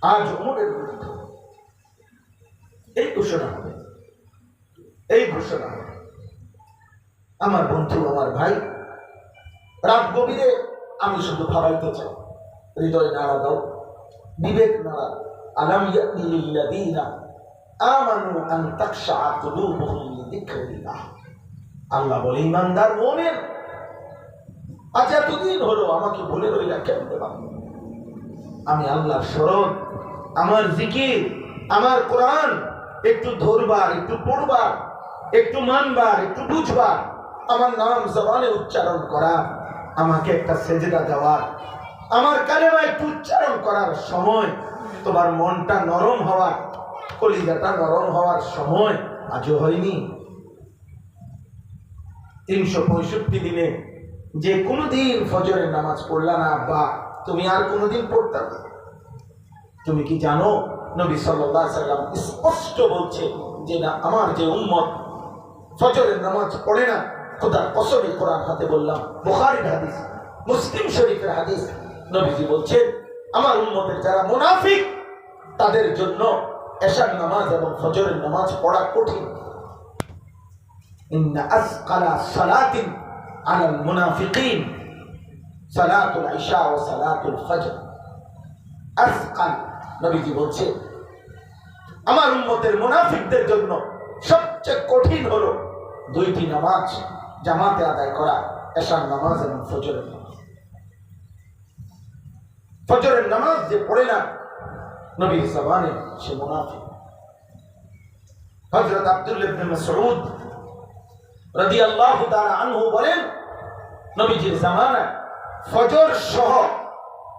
আজ ওমরের মৃত্যু, এই ঘোষণা হবে, এই ঘোষণা হবে। আমার বন্ধু, আমার ভাই, রাত গভীরে আমি শুধু ভাবাইতে চাই, হৃদয় নাড়া দাও, বিবেক নাড়া। আলাম ইয়ানি লিল্লাযীনা আমানু আন তাখশা কুলুবুহুম লিযিকরিল্লাহ। আল্লাহ বলে, ঈমানদার মুমিন, আজ এতদিন হলো আমাকে ভুলে রইলা কেমনে বাবা? আমি আল্লাহর শরণ, আমার জিকির, আমার কোরআন একটু ধরবার, একটু পড়বার, একটু মানবার, একটু বুঝবার, আমার নাম জবানে উচ্চারণ করা, আমাকে একটা সেজদা দেওয়ার, আমার কালেমা একটু উচ্চারণ করার সময়, তোমার মনটা নরম হওয়ার, কলিজাটা নরম হওয়ার সময় আজও হয়নি? 365 দিনে যে কোনো দিন ফজরের নামাজ পড়লা না আব্বা, তুমি আর কোনোদিন পড়তে না। তুমি কি জানো নবী সাল্লাল্লাহু আলাইহি ওয়াসাল্লাম স্পষ্ট বলছে যে না আমার যে উম্মত ফজরের নামাজ পড়ে না, খোদার কসমে কোরআন হাতে বললাম, বুখারীর হাদিস, মুসলিম শরীফের হাদিস, নবীজি বলছেন আমার উম্মতের যারা মুনাফিক তাদের জন্য এশার নামাজ এবং ফজরের নামাজ পড়া কঠিন। ইন্না আসকালা সালাতিন আলাল মুনাফিকিন সালাতুল ইশা ওয়া সালাতুল ফজর। আসকাল, নবীজি বলছেন আমার উম্মতের মুনাফিকদের জন্য সবচেয়ে কঠিন হলো দুইটি নামাজ জামাতে আদায় করা, এশার নামাজ এবং ফজরের নামাজ। ফজরের নামাজ যে পড়ে না নবীর জবানে সে মুনাফিক। হযরত আব্দুল্লাহ ইবনে মাসউদ রাদিয়াল্লাহু তাআলা আনহু বলেন নবীজির জামানায় ফজর সহ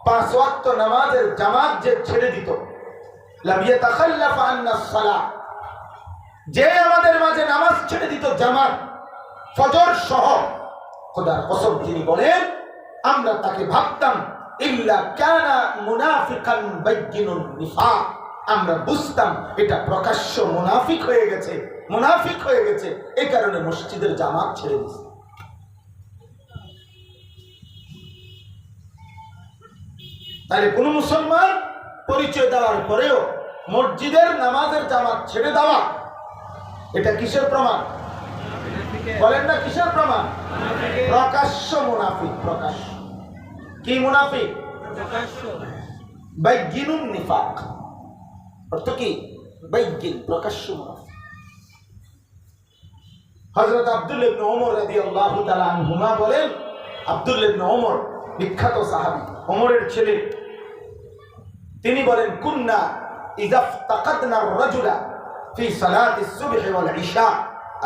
5 ওয়াক্ত নামাজের জামাত যে ছেড়ে দিত, লাম ইয়াতাখাল্লাফ আন্নাস সালাহ, যে আমাদের মাঝে নামাজ ছেড়ে দিত জামাত ফজর সহ, খোদার কসম তিনি বলেন আমরা তাকে ভাবতাম ইল্লা কানা মুনাফিকান বাইয়িনুন নিফাক, আমরা বুঝতাম এটা প্রকাশ্য মুনাফিক হয়ে গেছে, মুনাফিক হয়ে গেছে, এই কারণে মসজিদের জামাত ছেড়ে দিয়েছে। তাহলে কোন মুসলমান পরিচয় দেওয়ার পরেও মসজিদের নামাজের জামাত ছেড়ে দেওয়া, এটা কিসের প্রমাণ? বলেন না কিসের প্রমাণ? প্রকাশ্য মুনাফিক। প্রকাশ্য কি মুনাফিক? বাইয়িনুন নিফাক, অর্থ কি? বাইয়িন, প্রকাশ্য মুনাফিক। হযরত আব্দুল্লাহ ইবনে ওমর রাদিয়াল্লাহু তাআলা আনহুমা বলেন, আব্দুল্লাহ ইবনে ওমর বিখ্যাত সাহাবী, ওমরের ছেলে, তিনি বলেন কুন্না ইযা ফাকাদনা আর-রাজুলা ফি সালাতি সুবহ ওয়াল ইশা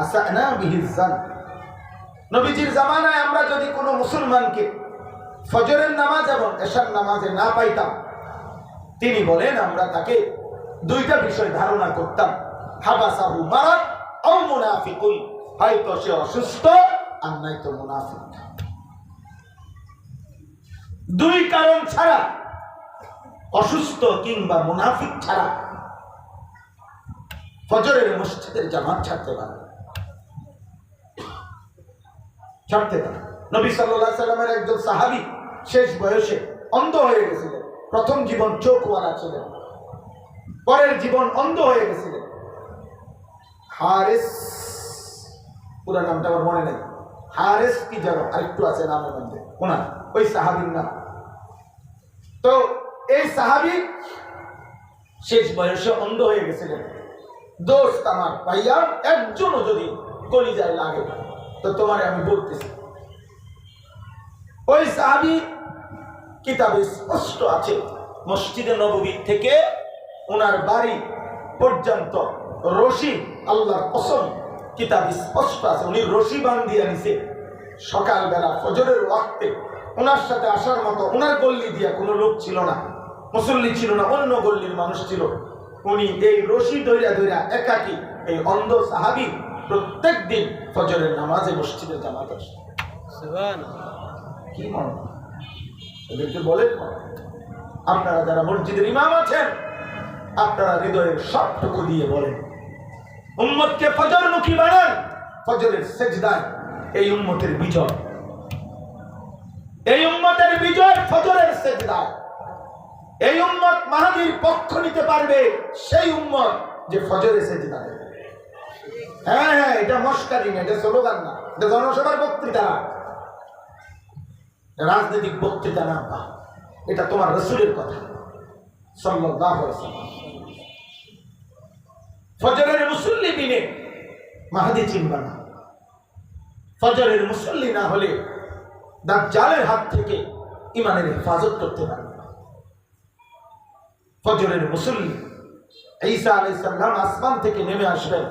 আসানা বিহি যান। নবীজির জামানায় আমরা যদি কোনো মুসলমানকে ফজরের নামাজ এবং এশার নামাজে না পাইতাম, তিনি বলেন আমরা তাকে দুইটা বিষয় ধারণা করতাম, হাবাসাহু মারাদ আও মুনাফিকুন, হয়তো সে অসুস্থ আর নয়তো মুনাফিক। দুই কারণ ছাড়া, অসুস্থ কিংবা মুনাফিক ছাড়া ফজরের মসজিদের জামাত ছাড়তে পারে, ছাড়তে পারে। নবী সাল্লাল্লাহু আলাইহি সাল্লামের একজন সাহাবী শেষ বয়সে অন্ধ হয়ে গেছিলেন। প্রথম জীবন চোখওয়ালা ছিলেন, পরের জীবন অন্ধ হয়ে গেছিলেন। হারিস, পুরো নামটা আমার মনে নেই, হারিস কি যেন আরেকটু আছে নামের মধ্যে, ওনার ওই সাহাবীর নাম। তো এই সাহাবী শেষ বয়সে অন্ধ হয়ে গেছিলেন। দোস্ত আমার ভাইয়া, একজনও যদি কলিজায় লাগে তো তোমারে আমি বলতেছি, ওই সাহাবী কিতাবে স্পষ্ট আছে মসজিদে নববী থেকে ওনার বাড়ি পর্যন্ত রশি, আল্লাহর কসম কিতাব স্পষ্ট আছে, উনি রশি বান্ধিয়ে নিছে। সকালবেলা ফজরের ওয়াক্তে ওনার সাথে আসার মতো ওনার গল্লি দিয়া কোনো লোক ছিল না, মুসল্লি ছিল না, অন্য গল্লির মানুষ ছিল। উনি এই রশি ধইরা ধইরা একাকী এই অন্ধ সাহাবী প্রত্যেক দিন ফজরের নামাজে মসজিদের জামাত আসে। কি মনে এদেরকে বলেন, আপনারা যারা মসজিদের ইমাম আছেন আপনারা হৃদয়ের সবটুকু দিয়ে বলেন উম্মতকে ফজরমুখী বানান, ফজরের সেজদায় এই উম্মতের বিজয়, এই উম্মতের বিজয় ফজরের সেজদায়। এই উম্মত মাহদীর পক্ষ নিতে পারবে সেই উম্মত যে ফজরে সেজদা দেবে। হ্যাঁ হ্যাঁ, এটা মস্কারি না, এটা স্লোগান না, এটা জনসভার বক্তৃতা না, রাজনৈতিক বক্তৃতা না, এটা তোমার রাসূলের কথা সাল্লাল্লাহু আলাইহি ওয়াসাল্লাম। ফজরের মুসল্লি বিনে মাহদী চিনবা না। ফজরের মুসল্লি না হলে দাজ্জালের হাত থেকে ইমানের হেফাজত করতে পারবে না। ফজরের মুসল্লি ঈসা আলাইহিস সালাম আসমান থেকে নেমে আসবেন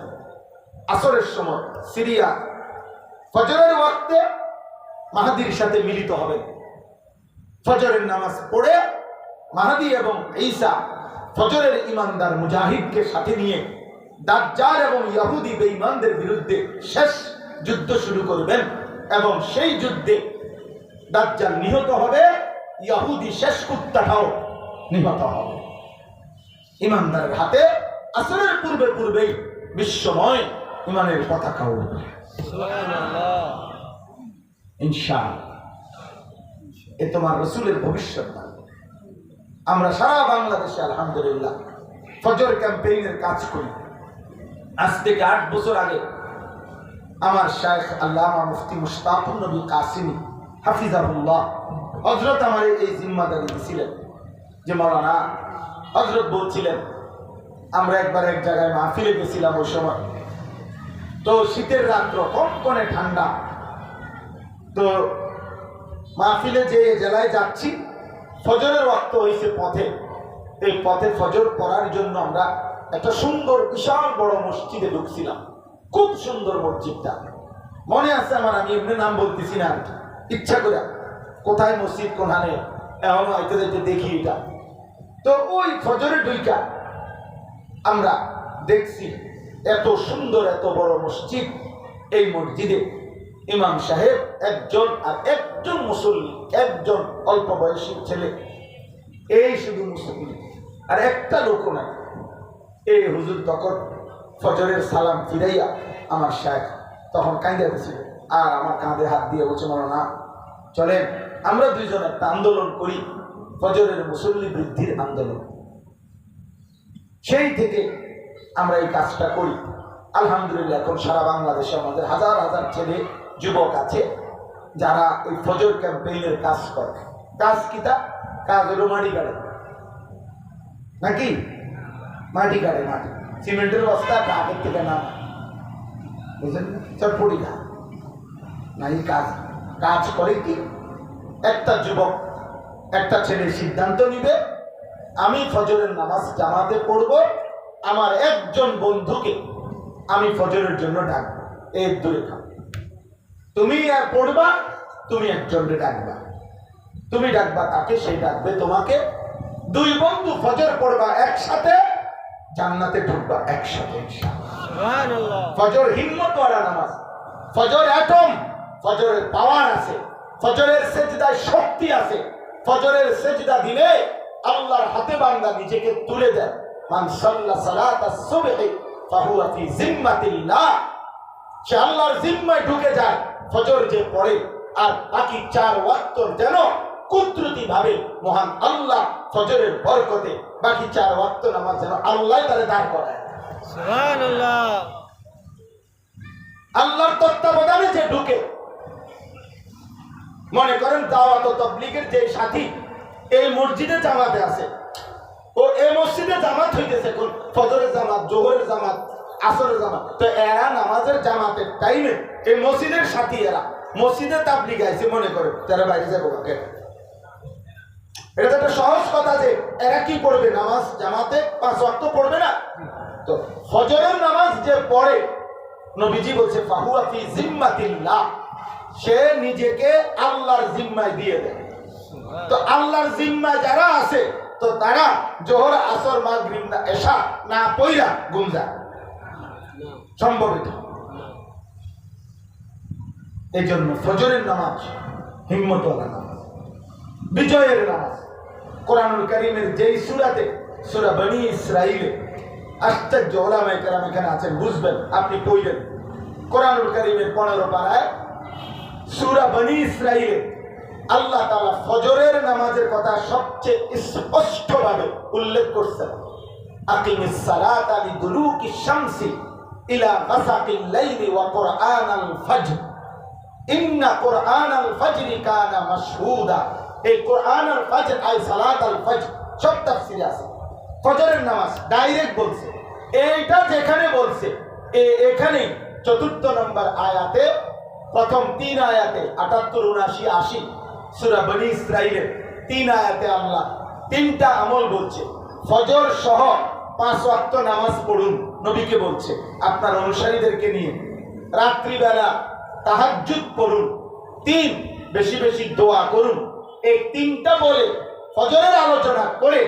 আসরের সময় সিরিয়া, ফজরের ওয়াক্তে মাহদীর সাথে মিলিত হবেন। ফজরের নামাজ পড়ে মাহদী এবং ঈসা ফজরের ইমানদার মুজাহিদকে সাথে নিয়ে দাজ্জাল এবং ইহুদি বেঈমানদের বিরুদ্ধে শেষ যুদ্ধ শুরু করবেন এবং সেই যুদ্ধে দাজ্জাল নিহত হবে, ইহুদি শেষ কুত্তাটাও নিহত হবে। ইমানদারের হাতে আসরের পূর্বেই বিশ্বময় ইমানের পতাকা উড়বে ইনশাআল্লাহ। এ তোমার রাসূলের ভবিষ্যৎবাণী। আমরা সারা বাংলাদেশে আলহামদুলিল্লাহ ফজর ক্যাম্পেইনের কাজ করি। আজ থেকে 8 বছর আগে আমার শাইখ আল্লামা মুফতি মুশতাকুর নবী কাসিমি হাফিজাহুল্লাহ হযরত আমার এই জিম্মাদারি দিয়েছিলেন যে মাওলানা, হযরত বলছিলেন আমরা একবার এক জায়গায় মাহফিলে গেছিলাম, ওই সময় তো শীতের রাত্র কনকনে ঠান্ডা, তো মাহফিলে যে জেলায় যাচ্ছি ফজরের ওয়াক্ত হয়েছে পথে, এই পথে ফজর পড়ার জন্য আমরা একটা সুন্দর বিশাল বড় মসজিদে ঢুকছিলাম। খুব সুন্দর মসজিদটা মনে আছে আমার, আমি এমনি নাম বলতেছি না, ইচ্ছা করে কোথায় মসজিদ কোনখানে এখনো হয়তো যেতে দেখি এটা। তো ওই ফজরে ঢুইকা আমরা দেখছি এত সুন্দর এত বড় মসজিদ, এই মসজিদে ইমাম সাহেব একজন আর একজন মুসল্লি, একজন অল্প বয়সী ছেলে, এই শুধু মুসল্লি আর একটা লোক নাই। এই হুজুর তখন ফজরের সালাম ফিরাইয়া আমার শায়েখ তখন কাঁদে দিয়েছিল, আর আমার কাঁধে হাত দিয়ে বলছে মাওলানা চলেন আমরা দুইজন একটা আন্দোলন করি, ফজরের মুসল্লি বৃদ্ধির আন্দোলন। সেই থেকে আমরা এই কাজটা করি আলহামদুলিল্লাহ। এখন সারা বাংলাদেশে আমাদের হাজার হাজার ছেলে যুবক আছে যারা ওই ফজর ক্যাম্পেইনের কাজ করে। কাজ কিতা? কাজ হলো মাটি কাটে, নাকি মাটি কাটে, মাটি সিমেন্টের বস্তা আগের থেকে না বুঝলেন, চটপটি না নাই কাজ। কাজ করে কি একটা যুবক একটা ছেলে সিদ্ধান্ত নিবে আমি ফজরের নামাজ জামাতে পড়ব, আমার একজন বন্ধুকে আমি ফজরের জন্য ডাকবো, এর দূরে থাক, তুমি আর পড়বা, তুমি একজনকে ডাকবা, তুমি ডাকবা তাকে, সেই ডাকবে তোমাকে, দুই বন্ধু ফজর পড়বা একসাথে, জান্নাতে ঢুকবা একসাথে ইনশাআল্লাহ। ফজর হিম্মত ওয়ালা নামাজ, ফজর অ্যাটম, ফজরের পাওয়ার আছে, ফজরের সেজদায় শক্তি আছে, ফজরের সেজদা দিলে আল্লাহর হাতে বান্দা নিজেকে তুলে দেয়। মান সাল্লা সালাতাস সুবহি ফাহুয়া ফি জিম্মাতিল্লাহ, সে আল্লাহর জিম্মায় ঢুকে যায় ফজর যে পড়ে। আর বাকি 4 ওয়াক্ত যেন কুদরতি ভাবে মহান আল্লাহ ফজরের বরকতে বাকি 4 ওয়াক্ত নামাজ যেন আল্লাহ তারে দান করায়। সুবহানাল্লাহ। আল্লাহর তত্ত্বাবধানে যে ঢুকে, মনে করেন দাওয়াত ও তাবলীগের যে সাথী এই মসজিদে জামাতে আছে, ও এই মসজিদে জামাত হইতেছে, কোন ফজরের জামাত, জোহরের জামাত, আসরের জামাত, তো এরা নামাজের জামাতের টাইমে এই মসজিদের সাথী এরা মসজিদে তাবলীগ আইছে, মনে করে তারা বাইরে যাবো কাকে। এটা তো একটা সহজ কথা যে এরা কি পড়বে, নামাজ জামাতে 5 ওয়াক্ত পড়বে না। তো ফজরের নামাজ যে পড়ে নবীজি বলছে ফাহুয়া ফি জিম্মাতিল্লাহ, সে নিজেকে আল্লাহর জিম্মায় দিয়ে দেয়। তো আল্লাহর জিম্মায় যারা আছে তো তারা জোহর আসর মাগরিব না এশা না পইরা ঘুম যায়, সম্ভব এটা। এই জন্য ফজরের নামাজ হিম্মতওয়ালা নামাজ, বিজয়ের নামাজ। কোরআনুল কারীমের যেই সূরাতে সূরা বনী ইসরাঈলে, আশ্চর্য ওলামায়ে কেরাম এখানে আছেন, বুঝবেন, আপনি পড়বেন। কোরআনুল কারীমের 15 পারায় সূরা বনী ইসরাঈলে আল্লাহ তাআলা ফজরের নামাজের কথা সবচেয়ে স্পষ্টভাবে উল্লেখ করছেন। আকিমিস সালাতা লিদুলুকিশ শামসি ইলা গাসাকিল লাইলি ওয়া কুরআনাল ফজর ইন্না কুরআনাল ফজরি কানা মাশহুদা। এই কুরআনাল ফজর আই সালাতাল ফজর সব তাফসীরে আছে। ফজরের নামাজ ডাইরেক্ট বলছে, এইটা যেখানে বলছে এখানে 4 নম্বর আয়াতে, প্রথম 3 আয়াতে 78, 79, 80 সূরা বনী ইসরাঈলের 3 আয়াতে আল্লাহ 3টা আমল বলছে। ফজর সহ 5 ওয়াক্ত নামাজ পড়ুন, নবীকে বলছে আপনার অনুসারীদেরকে নিয়ে। রাত্রিবেলা তাহাজ্জুদ পড়ুন, 3 বেশি বেশি দোয়া করুন। এই 3টা বলে ফজরের আলোচনা করে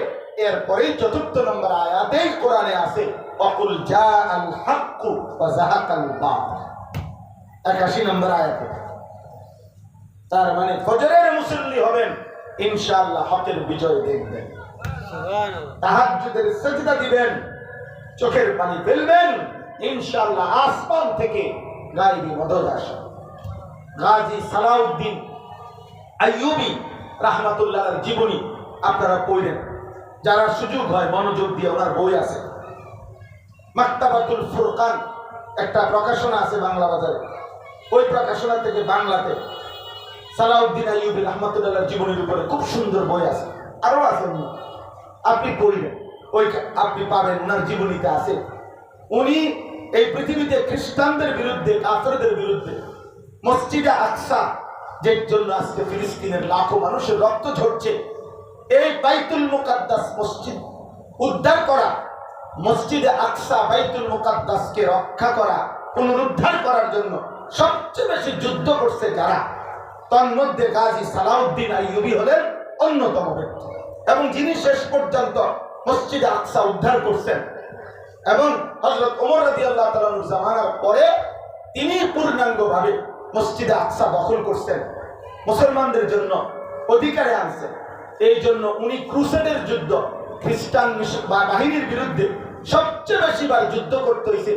এরপরে 4 নম্বর আয়াতেই কোরআনে আছে ওয়াকুল জাআল হাক্কু ওয়া যাহাকাল বাতিল, 81 নম্বর আয়াতে। তার মানে ফজরের মুসল্লি হবেন ইনশাআল্লাহ, হকের বিজয় দেখবেন, সুবহানাল্লাহ। তাহাজ্জুদের সিজদা দিবেন, চোখের পানি ফেলবেন, ইনশাআল্লাহ আসমান থেকে গায়েবী মদদ আসে। গাজী সালাউদ্দিন আইয়ুবী রাহমাতুল্লাহর জীবনী আপনারা পড়লেন, যারা সুযোগ হয় মনোযোগ দিয়ে, ওনার বই আছে মাকতাবাতুল ফুরকান, একটা প্রকাশনা আছে বাংলা বাজারে, ওই প্রকাশনা থেকে বাংলাতে সালাউদ্দিন আইয়ুবী রাহমাতুল্লাহর জীবনীর উপরে খুব সুন্দর বই আছে, আরো আছে, আপনি পড়বেন, ওই আপনি পাবেন, ওনার জীবনীতে আছে। উনি এই পৃথিবীতে খ্রিস্টানদের বিরুদ্ধে, কাফেরদের বিরুদ্ধে মসজিদে আকসা, যে জন্য আজকে ফিলিস্তিনের লাখো মানুষের রক্ত ঝরছে, এই বাইতুল মুকাদ্দাস মসজিদ উদ্ধার করা, মসজিদে আকসা বাইতুল মুকাদ্দাসকে রক্ষা করা, পুনরুদ্ধার করার জন্য সবচেয়ে বেশি যুদ্ধ করছে যারা, তন্মধ্যে গাজী সালাউদ্দিন আইয়ুবী হলেন অন্যতম ব্যক্তি, এবং যিনি শেষ পর্যন্ত মসজিদে আকসা উদ্ধার করছেন। এবং হযরত ওমর রাদিয়াল্লাহু তাআলার জামানার পরে তিনি পূর্ণাঙ্গভাবে মসজিদে আকসা দখল করছেন, মুসলমানদের জন্য অধিকারে আনছেন। এই জন্য উনি ক্রুসেডের যুদ্ধ, খ্রিস্টান বাহিনীর বিরুদ্ধে সবচেয়ে বেশি বার যুদ্ধ করতে হয়েছে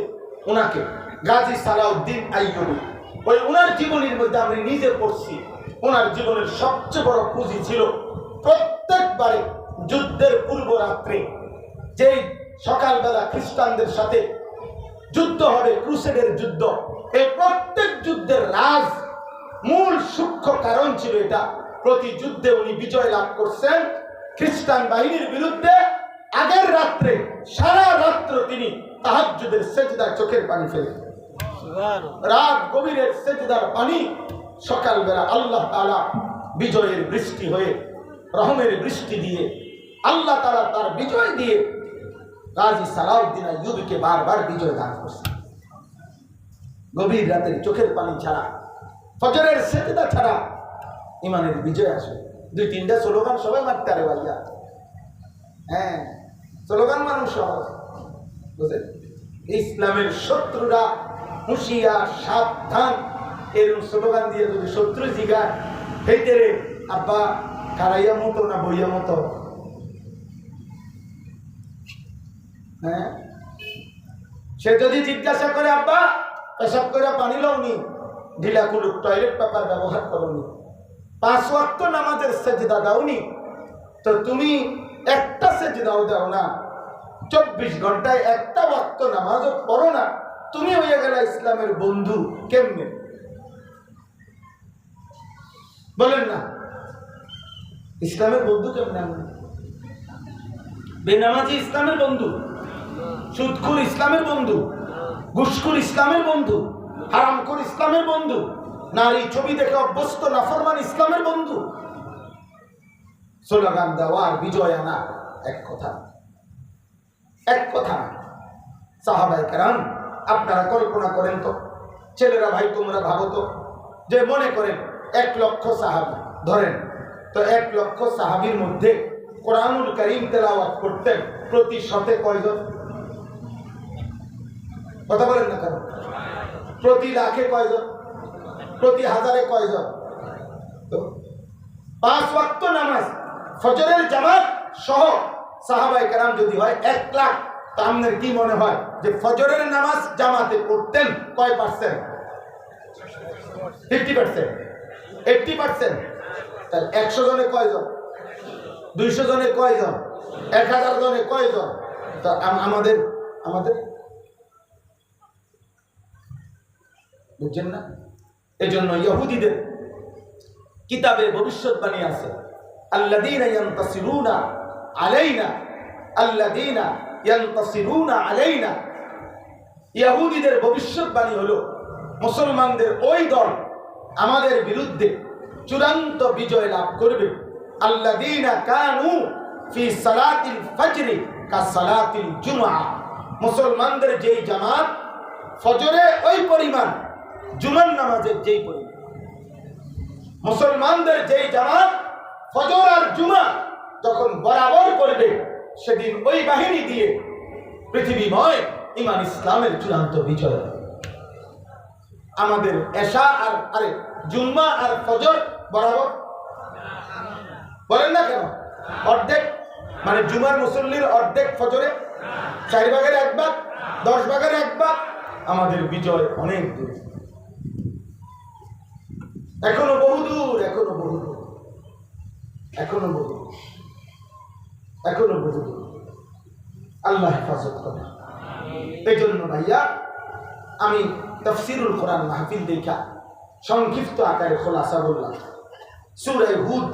উনাকে, গাজী সালাউদ্দিন আইয়ুবী। ওই উনার জীবনীর মধ্যে আমি নিজে পড়ছি, ওনার জীবনের সবচেয়ে বড় পুঁজি ছিল প্রত্যেকবারে যুদ্ধের পূর্ব রাত্রে, যেই সকালবেলা খ্রিস্টানদের সাথে যুদ্ধ হবে, ক্রুসেডের যুদ্ধ, এই প্রত্যেক যুদ্ধের মূল সূক্ষ্ম কারণ ছিল এটা, প্রতি যুদ্ধে উনি বিজয় লাভ করছেন খ্রিস্টান বাহিনীর বিরুদ্ধে। আগের রাত্রে সারা রাত্র তিনি তাহাজ্জুদের সেজদায় চোখের পানি ফেলে, রাত গভীরের সেজদার পানি, সকালবেলা আল্লাহ তাআলা বিজয়ের বৃষ্টি হয়ে, রহমের বৃষ্টি দিয়ে, আল্লাহ তাআলা তার বিজয় দিয়ে গাজী সালাউদ্দিন আইয়ুবীকে বারবার বিজয় দান করছে। গভীর রাতের চোখের পানি ছাড়া, ফজরের সেজদা ছাড়া ইমানের বিজয় আসে। দুই তিনটা স্লোগান সবাই মারতে পারে ভাইয়া, হ্যাঁ স্লোগান মানুষ সহজ, বুঝলেন? ইসলামের শত্রুরা হুঁশিয়ার, সাবধান, এরকম স্লোগান দিয়ে যদি শত্রু জিগায় হেঁটে রে আব্বা কারাইয়া মতো না বইয়া মতো, হ্যাঁ সে যদি জিজ্ঞাসা করে আব্বা পেশাব করে পানি লওনি, ঢিলা কুলুক টয়লেট পেপার ব্যবহার করনি, 5 ওয়াক্ত নামাজের সেজদা দাওনি, তো তুমি একটা সেজদাও দাও না, 24 ঘন্টায় একটা ওয়াক্ত নামাজও পড়ো না, তুমি হয়ে গেল ইসলামের বন্ধু কেমনে? বলেন না, ইসলামের বন্ধু কেমনে? বেনামাজি ইসলামের বন্ধু, সুদখোর ইসলামের বন্ধু, ঘুষখোর ইসলামের বন্ধু, হারামখোর ইসলামের বন্ধু, নারী ছবি দেখে অভ্যস্ত নাফরমান ইসলামের বন্ধু। স্লোগান দেওয়ার বিজয় আনা এক কথা, এক কথা। সাহাবায়ে কেরাম, আপনারা কল্পনা করেন তো, ছেলেরা ভাই তোমরা ভাবো তো, যে মনে করেন 1 লক্ষ সাহাবী ধরেন, তো 1 লক্ষ সাহাবীর মধ্যে কোরআনুল কারীম তেলাওয়াত করতেন প্রতি শতে কয়জন? কথা বলেন না কেন? প্রতি লাখে কয়জন? প্রতি হাজারে কয়জন? তো 5 ওয়াক্ত নামাজ ফজরের জামাত সহ সাহাবায়ে কেরাম যদি হয় 1 লাখ, তা আপনার কি মনে হয় যে ফজরের নামাজ জামাতে পড়তেন কয় পার্সেন্ট? 50%, 80%। তাহলে 100 জনে কয়জন? 200 জনে কয়জন? 1000 জনে কয়জন? তা আমাদের বুঝছেন না? এই জন্য ইহুদিদের কিতাবে ভবিষ্যৎবাণী আছে, আল্লাযীনা ইয়ানতাসিরুনা আলাইনা, আল্লাযীনা ইয়ানতাসিরুনা আলাইনা। ইহুদিদের ভবিষ্যৎবাণী হলো মুসলমানদের ওই দল আমাদের বিরুদ্ধে চূড়ান্ত বিজয় লাভ করবে। আল্লাযীনা কানু ফি সালাতিল ফজরি কা সালাতিল জুমআ। মুসলমানদের যেই জামাত ফজরে ওই পরিমাণ, জুমার নামাজের যেই পরিমাণ। মুসলমানদের যেই জামাত ফজর আর জুমা যখন বরাবর করবে, সেদিন ওই বাহিনী দিয়ে পৃথিবীময় ঈমান ইসলামের চূড়ান্ত বিজয়। আমাদের এশা আর জুম্মা আর ফজর বরাবর, বলেন না কেন? অর্ধেক, মানে জুমার মুসল্লির অর্ধেক ফজরে, 4 ভাগের 1 ভাগ, 10 ভাগের 1 ভাগ, আমাদের বিজয় অনেক দূর, এখনো বহুদূর, এখনো বহুদূর, এখনো বহুদূর, এখনো বহুদূর। আল্লাহ হেফাজত করে। এই জন্য ভাইয়া আমি তাফসীরুল কোরআন মাহফিল দেখা সংক্ষিপ্ত আকারে খোলাসা বললাম। সূরা হুদ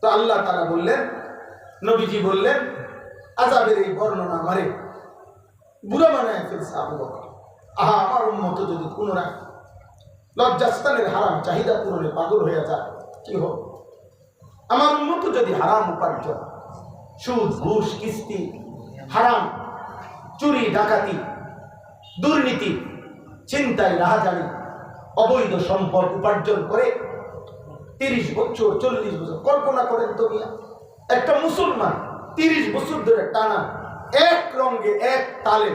তো আল্লাহ তাআলা বললেন, নবীজি বললেন, আযাবের এই বর্ণনা আমারে বুড়া বানায় ফেলছে আবু বকর। আহা, আমার উম্মত যদি পুনরায় লজ্জাস্থানের হারাম চাহিদা পূরণে পাগল হয়ে যায় কি হবে? আমার উম্মত যদি হারাম উপার্জন, সুদ, ঘুষ, কিস্তি, হারাম, চুরি, ডাকাতি, দুর্নীতি, চিন্তায় রাহাজানি, অবৈধ সম্পদ উপার্জন করে 30 বছর 40 বছর, কল্পনা করেন তো মিয়া, একটা মুসলমান 30 বছর ধরে টানা এক রঙে এক তালে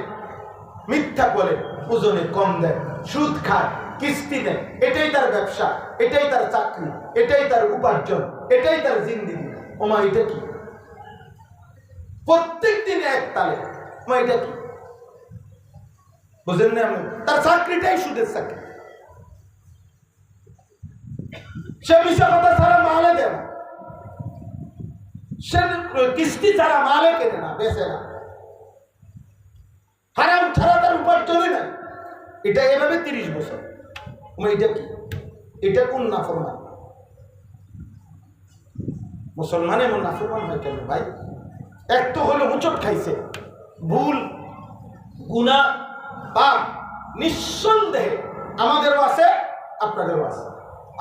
মিথ্যা বলে, ওজনে কম দেয়, সুদ খায়, কিস্তি দেয়, এটাই তার ব্যবসা, এটাই তার চাকরি, এটাই তার উপার্জন, এটাই তার জিন্দেগি। ওমা এটা কি? প্রত্যেক দিন এক তালে, ওমা এটা কি? বুঝেন না? তার চাকরিটাই সুদের চাকরি। সে মিশা কথা ছাড়া মালে দেয় না, সে কিস্তি ছাড়া মালে কেনে না, বেচে না, হারাম ছাড়া তার উপার্জনই নাই। এটা এভাবে 30 বছর। এটা কি? এটা কোন নাফরমান? মুসলমান এমন নাফরমান হয় কেন ভাই? এক তো হলো হুঁচট খাইছে, ভুল, গুনাহ, পাপ নিঃসন্দেহে আমাদেরও আছে, আপনাদেরও আছে,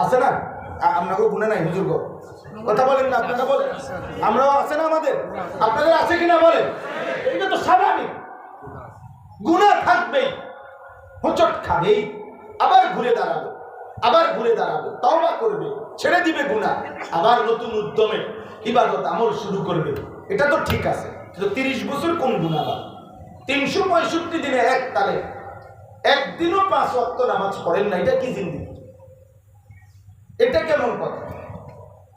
আছে না? আপনাকেও গুনাহ নাই হুজুর গো, কথা বলেন না? আপনারা বলেন, আমরাও আছে না? আমাদের আপনাদের আছে কিনা বলেন? এটা তো স্বাভাবিক, গুনাহ থাকবেই, হুঁচট খাবেই, আবার ঘুরে দাঁড়াবে, আবার ঘুরে দাঁড়াবে, তওবা করবে, ছেড়ে দিবে গুনাহ, আবার নতুন উদ্যমে ইবাদত আমল শুরু করবে। এটা তো ঠিক আছে, কিন্তু 30 বছর কোন গুনাহ? 365 দিনে এক তালে একদিনও 5 ওয়াক্ত নামাজ পড়েন না, এটা কি জিন্দেগি? এটা কেমন কথা?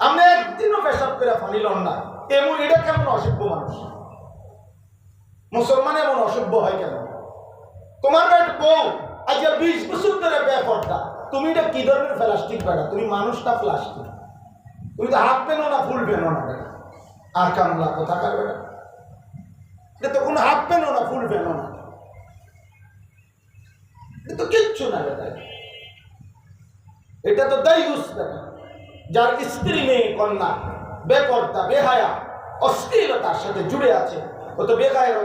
আমরা একদিনও পেশাব করে পানি লন না, এমন, এটা কেমন অসভ্য মানুষ? মুসলমান এমন অসভ্য হয় কেন? তোমার বউ আজ 20 বছর ধরে বেপরদা, তুমি এটা কি ধরনের প্লাস্টিক বেড়া? তুমি মানুষটা প্লাস্টিক, তুমি তো হাত পেনো না, ফুল পেনো না, আর কামলা কোথাকার বেড়া, এটা তো কোনো হাত পেনো না, ফুল পেনো না, এটা তো কিচ্ছু না বেটা, এটা তো দায়ুস বেটা, যার স্ত্রী নেই, কন্যা, বেপরদা, বেহায়া, অশ্লীলতার সাথে জুড়ে আছে, ও তো বেগায়ের।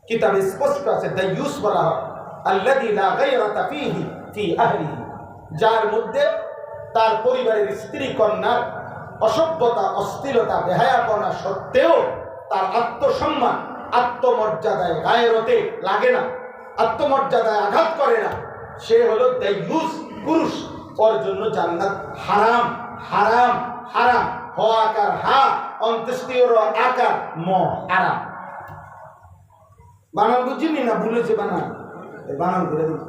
কিতাবে স্পষ্ট আছে দায়ুস বলা হয় আল্লাযী লা গায়রাতা ফীহি ফী আহলিহি, যার মধ্যে তার পরিবারের স্ত্রী কন্যার অসভ্যতা, অশ্লীলতা, বেহায়াপনা সত্ত্বেও তার আত্মসম্মান, আত্মমর্যাদায় গায়রতে লাগে না, আত্মমর্যাদায় আঘাত করে না, সে হলো দায়ুস পুরুষ। ওর জন্য জান্নাত হারাম, হারাম, হারাম। হ আকার হা, অন্ত্যেষ্টিয় আকার ম, হারাম। বানান বুঝিনি না, ভুলেছে বানান, বানান করে দিন।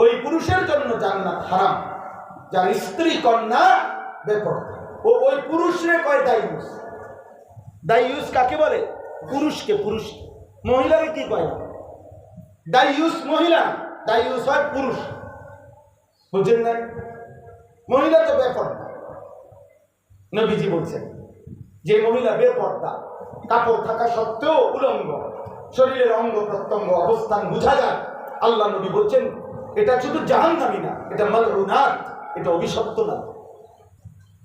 ওই পুরুষের জন্য জান্নাত হারাম যার স্ত্রী কন্যা বেপরদা। ওই পুরুষরে কয় দায়ুস। দায়ুস কাকে বলে? পুরুষকে, পুরুষ। মহিলারে কি কয়? দায়ুস মহিলা, দায়ুস হয় পুরুষ। বুঝেন না? মহিলা তো বেপরদা। নবীজি বলছেন যে মহিলা বেপরদা, কাপড় থাকা সত্ত্বেও উলঙ্গ, শরীরের অঙ্গ প্রত্যঙ্গ অবস্থান বোঝা যায়, আল্লাহ নবী বলছেন এটা শুধু জাহান্নামী না, এটা মালউনাত, এটা অভিশপ্ত না।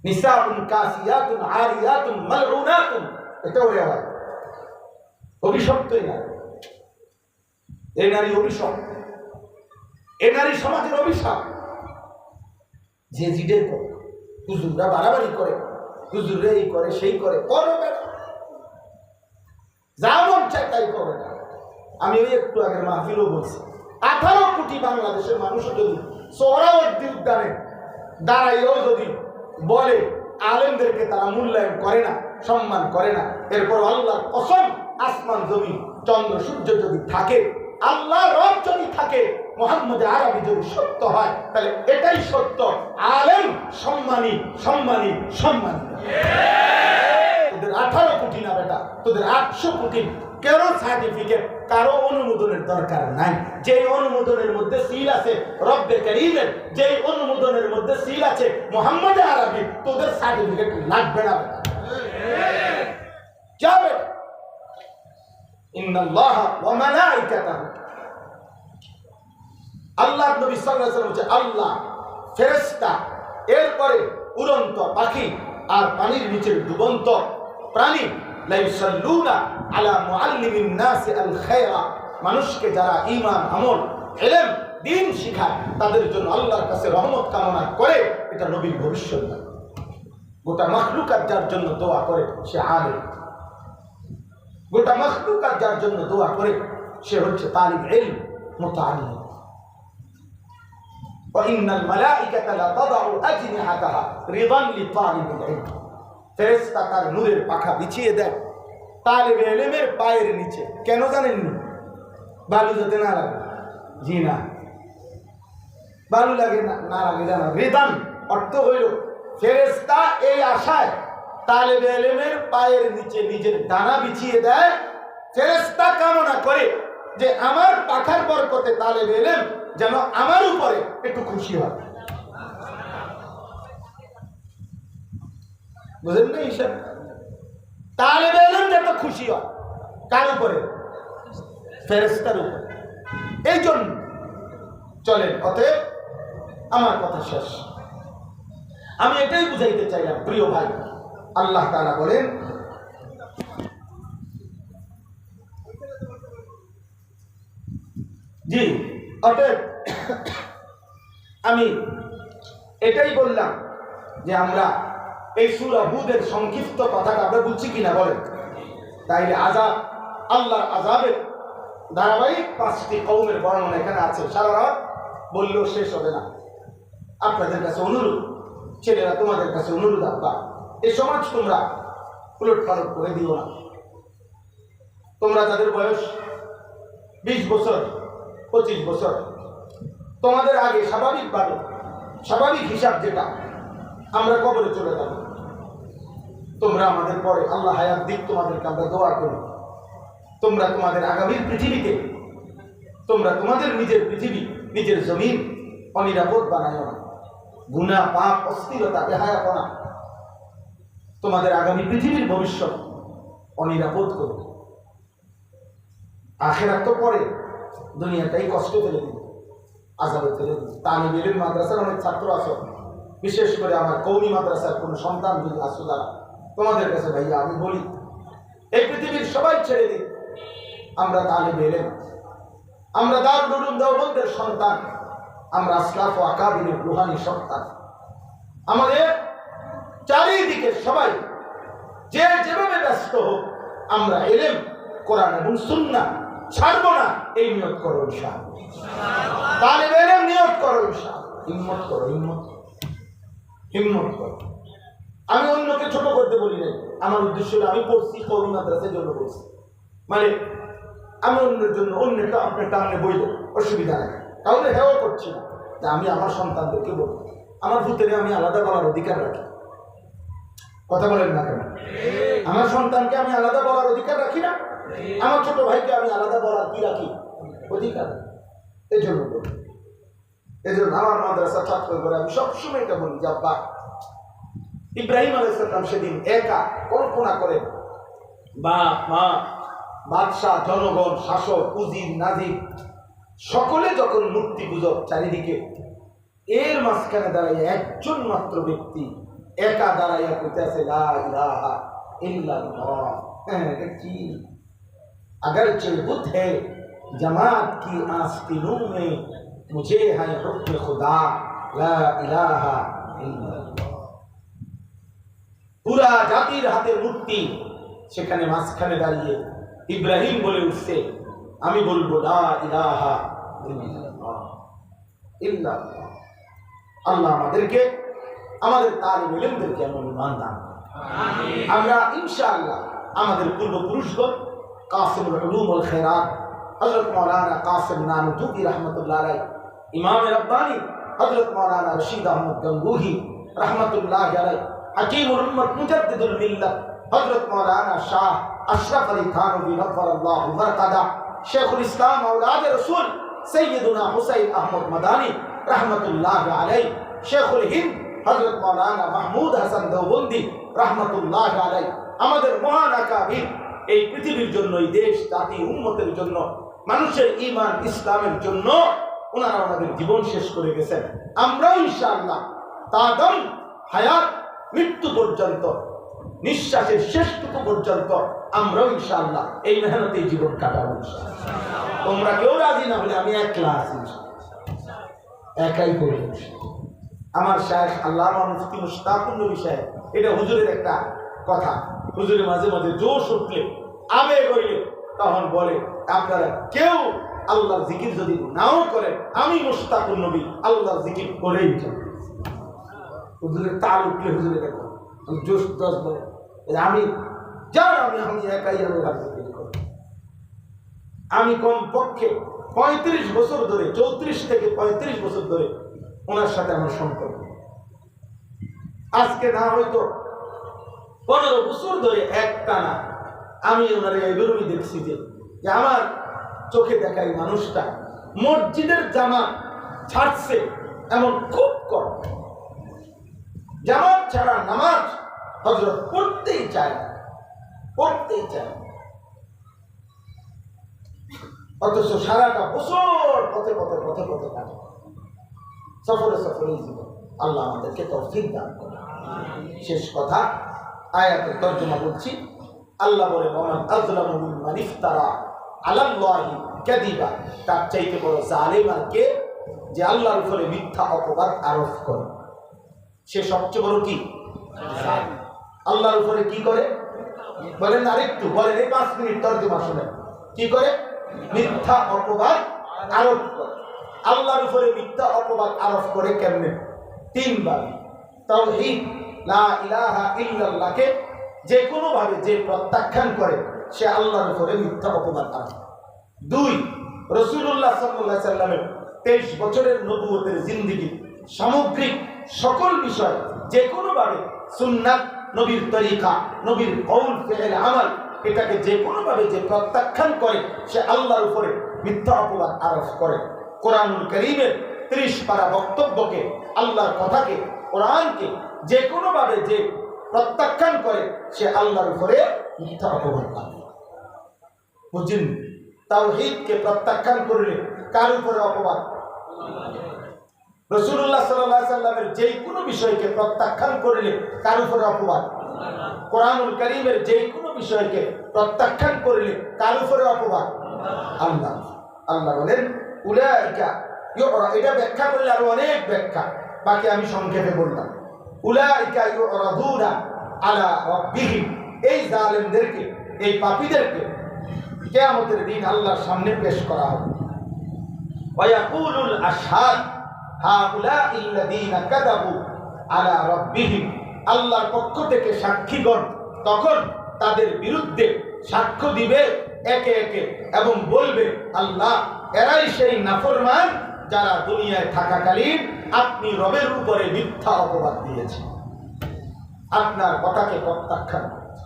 নিসাউন কাসিয়াতুন আরিয়াতুন মালউনাতুন, এটাও রেওয়ায়, অভিশপ্তই না। এই নারী অভিশপ্ত, এই নারী সমাজের অভিশাপ। যে জিডের করে, হুজুররা বাড়াবাড়ি করে, হুজুররা এই করে সেই করে, করবে না, যা মন চায় তাই করে না। আমি ওই একটু আগের মাহফিলও বলছি, 18 কোটি বাংলাদেশের মানুষও যদি সোহরাওয়ার্দী উদ্যানে দাঁড়াইও যদি বলে আলেমদেরকে তারা মূল্যায়ন করে না, সম্মান করে না, এরপর আল্লাহর কসম, আসমান জমি চন্দ্র সূর্য যদি থাকে, আল্লাহ রব যদি থাকে, মুহাম্মদ আরবি যদি সত্য হয়, তাহলে এটাই সত্য, আলেম সম্মানী, সম্মানী, সম্মানী। তোদের 18 কোটি না বেটা, তোদের 800 কোটি কারো সার্টিফিকেট, কারো অনুমোদনের দরকার নাই। যেই অনুমোদনের মধ্যে সিল আছে রব্বে কারীমের, যেই অনুমোদনের মধ্যে সিল আছে মুহাম্মদ আরবি, তোদের সার্টিফিকেট লাগবে না বেটা। যাবে ইন্নাল্লাহ ওয়া মালাইকাতাহু, আল্লাহ নবী সাল্লাল্লাহু আলাইহি ওয়াসাল্লাম বলেন আল্লাহ, ফেরেশতা, এরপরে উড়ন্ত পাখি আর পানির নিচে ডুবন্ত প্রাণী, লা ইউসাল্লুনা আলা মুআল্লিমিন নাস আল খায়রা, মানুষকে যারা ঈমান, আমল, ইলম, দ্বীন শিখায় তাদের জন্য আল্লাহর কাছে রহমত কামনা করে, এটা নবীর ভবিষ্যৎবাণী। গোটা মাখলুকাত যার জন্য দোয়া করে সে আলেম, গোটা মাখলুকাত যার জন্য দোয়া করে সে হচ্ছে তালিব ইলম, মুতাআল্লিম। ওয়াইন্নাল মালাইকাতা লা তাদাউ আজনিহাতাহা রিদান লিতালিবিল ইলম, ফেরেশতা তার নূরের পাখা বিছিয়ে দেয় তালিবে ইলমের পায়ের নিচে। কেন জানেন? বালু যাতে না লাগে। জি না, বালু লাগে না লাগে জানা। রিদান অর্থ হইল ফেরেশতা এই আশায় তালিবে ইলমের পায়ের নিচে নিজের ডানা বিছিয়ে দেয়, ফেরেশতা কামনা করে যে আমার পাখার বরকতে তালিবে ইলম যেন আমার উপরে একটু খুশি হয়। বুঝলেন না? হিসাব তালিবে ইলম যত খুশি হয় কার উপরে? ফেরেশতার উপরে। এই জন্য চলেন, অতএব আমার কথা শেষ। আমি এটাই বুঝাইতে চাইলাম প্রিয় ভাই, আল্লাহ তাআলা বলেন জি, অতএব আমি এটাই বললাম যে আমরা এই সূরা হুদের সংক্ষিপ্ত কথাটা আমরা বুঝছি কিনা বলেন। তাইলে আযাব, আল্লাহর আযাবের ধারাবাহিক 5টি কওমের বর্ণনা এখানে আছে, সারা রাত বললেও শেষ হবে না। আপনাদের কাছে অনুরোধ, ছেলেরা তোমাদের কাছে অনুরোধ, আব্বা এই সমাজ তোমরা উলট পালট করে দিও না। তোমরা যাদের বয়স 20 বছর 25 বছর, তোমাদের আগে স্বাভাবিকভাবে, স্বাভাবিক হিসাব যেটা, আমরা কবরে চলে যাব। তোমরা আমাদের পরে আল্লাহ হায়াত দিক, তোমাদেরকে আমরা দোয়া করি। তোমরা তোমাদের আগামীর পৃথিবীতে, তোমরা তোমাদের নিজের পৃথিবী, নিজের জমিন অনিরাপদ বানায় না। গুনাহ, পাপ, অস্থিরতা, বেহায়াপনা তোমাদের আগামী পৃথিবীর ভবিষ্যৎ অনিরাপদ করবে। আখিরাত তো পরে, দুনিয়াটাই কষ্ট ফেলে দিবে, আযাবে ফেলে দিবে। তালিবে ইলম মাদ্রাসার অনেক ছাত্র আছে, বিশেষ করে আমার কওমি মাদ্রাসার কোনো সন্তান যদি আসো, যারা তোমাদের কাছে ভাইয়া আমি বলি, এই পৃথিবীর সবাই ছেড়ে দিন, আমরা তালিবে ইলম, আমরা দারুল উলুম দেওবন্দের সন্তান, আমরা আসলাফ ও আকাবিরের রুহানি সন্তান। আমাদের চারিদিকে সবাই যে যেভাবে ব্যস্ত হোক, আমরা ইলম, কোরআন এবং সুন্নাহ ছাড়ব না, এই নিয়ত করো ইনশাআল্লাহ। তালিবে ইলম নিয়ত করো ইনশাআল্লাহ। হিম্মত করো, হিম্মত হিম্মত করো। আমি অন্যকে ছোট করতে বলি নাই, আমার উদ্দেশ্য হলো আমি পড়ছি কওমি মাদ্রাসার জন্য পড়ছি, মানে আমি অন্যের জন্য, অন্যটা আপনার টানে বইল অসুবিধা নেই, কাউকে হেও করছি না। আমি আমার সন্তানদেরকে বলবো, আমার ভূতেরে আমি আলাদা বলার অধিকার রাখি। কথা বলেন না কেন? আমার সন্তানকে আমি আলাদা বলার অধিকার রাখি না? আমার ছোট ভাইকে আমি আলাদা বলার কি রাখি? অধিকার। এই জন্য বলি, এই জন্য আমার মাদ্রাসা ছাত্র করে আমি সবসময় এটা বলি যে আব্বা, ইব্রাহিম আলাইহিস সালাম সেদিন একা কল্পনা করেন, বাপ মা, বাদশাহ, জনগণ, শাসক, উজির, নাজির সকলে যখন মূর্তি পূজক চারিদিকে, এর মাঝখানে দাঁড়াইয়া একজন মাত্র ব্যক্তি একা দাঁড়াইয়া কইতেছে লা ইলাহা ইল্লাল্লাহ। এটা কি? अगरचे बुत है जमात की आस्तीनों में, मुझे है हुक्म खुदा ला इलाहा इल्लल्लाह। পুরা জাতির হাতে মূর্তি, সেখানে মাঝখানে দাঁড়িয়ে ইব্রাহিম বলে উঠছে, আমি বলবো লা ইলাহা ইল্লাল্লাহ ইল্লাল্লাহ। আল্লাহ আমাদেরকে, আমাদের তালিব ইলমদেরকে এমন ঈমান দান করুন। আমরা ইনশাআল্লাহ আমাদের পূর্বপুরুষগণ কাসিমুল উলুম ওয়াল খায়রাত হযরত মাওলানা কাসিম নানুতুবি রাহমাতুল্লাহ আলাইহি, ইমাম রব্বানি হযরত মাওলানা রশিদ আহমদ গঙ্গুহি রাহমাতুল্লাহ আলাইহি, হাকিমুল উম্মত মুজাদ্দিদুল মিল্লাত হযরত মাওলানা শাহ আশরাফ আলী থানভী নফরাল্লাহু মারকাদা, শেখুল ইসলাম আওলাদে রাসূল সৈয়দুনা হুসাইন আহমদ মাদানী রাহমাতুল্লাহ আলাইহি, শেখুল হিন্দ হযরত মাওলানা মাহমুদ হাসান দেওবন্দি রাহমাতুল্লাহ আলাইহি, আমাদের মহান আকাবির এই পৃথিবীর জন্য, এই দেশ জাতি উম্মতের জন্য, মানুষের ঈমান ইসলামের জন্য ওনারা ওনাদের জীবন শেষ করে গেছেন। আমরাও ইনশাআল্লাহ তাদম হায়াত, মৃত্যু পর্যন্ত, নিঃশ্বাসের শেষটুকু পর্যন্ত আমরাও ইনশাআল্লাহ এই মেহনতেই জীবন কাটাবো ইনশাআল্লাহ। তোমরা কেউ রাজি না হলে আমি একলা আছি, একাই করে আমার শায়েখ আল্লামা মুফতি মুশতাকুর নবী সাহেব, এটা হুজুরের একটা কথা, হুজুরের মাঝে মাঝে জোশ উঠলে, আবেগ হইলে তখন বলে, আপনারা কেউ আল্লাহর জিকির যদি নাও করেন, আমি মুশতাকুর নবী আল্লাহর জিকির করেই যাবো। হুজুরের তাল উঠলে হুজুরের দেখো জোশ দশ বলে, আমি একাই আল্লাহর জিকির করি। আমি কমপক্ষে 35 বছর ধরে, 34 থেকে 35 বছর ধরে ওনার সাথে আমার সম্পর্ক। আজকে না হয়তো 15 বছর ধরে একটানা আমি ওনার এই বেরোই দেখছি যে আমার চোখে দেখা এই মানুষটা মসজিদের জামা ছাড়ছে এমন খুব কম। জামাত ছাড়া নামাজ হযরত পড়তেই চায় না, পড়তেই চায়। অথচ সারাটা বছর পথে পথে পথে পথে কাটে, সফরে সফরে জীবন। আল্লাহ আমাদেরকে তৌফিক দান করে। শেষ কথা, আয়াতের তর্জমা বলছি। আল্লাহ বলে, ওমান আযলামু মিম্মান ইফতারা আলাল্লাহি কাযিবা, তার চাইতে বড় জালেম আর কে, যে আল্লাহর উপরে মিথ্যা অপবাদ আরোপ করে। সে সবচেয়ে বড় কি জালেম। আল্লাহর উপরে কি করে বলেন, আরেকটু বলেন, এই 5 মিনিট তর্জমা শুনেন। কি করে? মিথ্যা অপবাদ আরোপ করে। আল্লাহর উপরে মিথ্যা অপবাদ আরোপ করে কেমনে? 3 বার। তাওহীদ লা ইলাহা ইল্লাল্লাহকে যে কোনো ভাবে যে প্রত্যাখ্যান করে, সে আল্লাহর উপরে মিথ্যা অপবাদ আরোপ। 2, রাসূলুল্লাহ সাল্লাল্লাহু আলাইহি সাল্লামের 23 বছরের নবুয়তের জিন্দেগি সামগ্রিক সকল বিষয় যে কোনো ভাবে সুন্নাত, নবীর তরিকা, নবীর কওল ফি'ল আমল, এটাকে যে কোনো ভাবে যে প্রত্যাখ্যান করে, সে আল্লাহর উপরে মিথ্যা অপবাদ আরোপ করে। কোরআনুল কারীমের 30 পারা বক্তব্যকে, আল্লাহর কথাকে, কোরআনকে যে কোনো ভাবে যে প্রত্যাখ্যান করে, সে আল্লাহর উপরে মিথ্যা অপবাদ আরোপ। বুঝছেন? তাওহীদকে প্রত্যাখ্যান করলে কার উপরে অপবাদ? রাসূলুল্লাহ সাল্লাল্লাহু আলাইহি সাল্লামের যে কোনো বিষয়কে প্রত্যাখ্যান করলে কার উপরে অপবাদ? কোরআনুল কারীমের যে কোনো বিষয়কে প্রত্যাখ্যান করলে কার উপরে অপবাদ? আল্লাহ। আল্লাহ বলেন, উলাইকা ইউরা, এটা ব্যাখ্যা করলে আরো অনেক ব্যাখ্যা, বাকি আমি সংক্ষেপে বললাম। উলাইকা ইউরাদুনা আলা রাব্বিহিম, এই জালেমদেরকে, এই পাপীদেরকে কিয়ামতের দিন আল্লাহর সামনে পেশ করা হবে। ওয়া ইয়াকুলুল আশহাদ হাউলাইল্লাযীনা কাযাবু আলা রাব্বিহিম, আল্লাহর পক্ষ থেকে সাক্ষীগণ তখন তাদের বিরুদ্ধে সাক্ষ্য দিবে একে একে এবং বলবে, আল্লাহ, এরাই সেই নাফরমান যারা দুনিয়ায় থাকাকালীন আপনি রবের উপরে মিথ্যা অপবাদ দিয়েছে, আপনার কথাকে প্রত্যাখ্যান করেছে।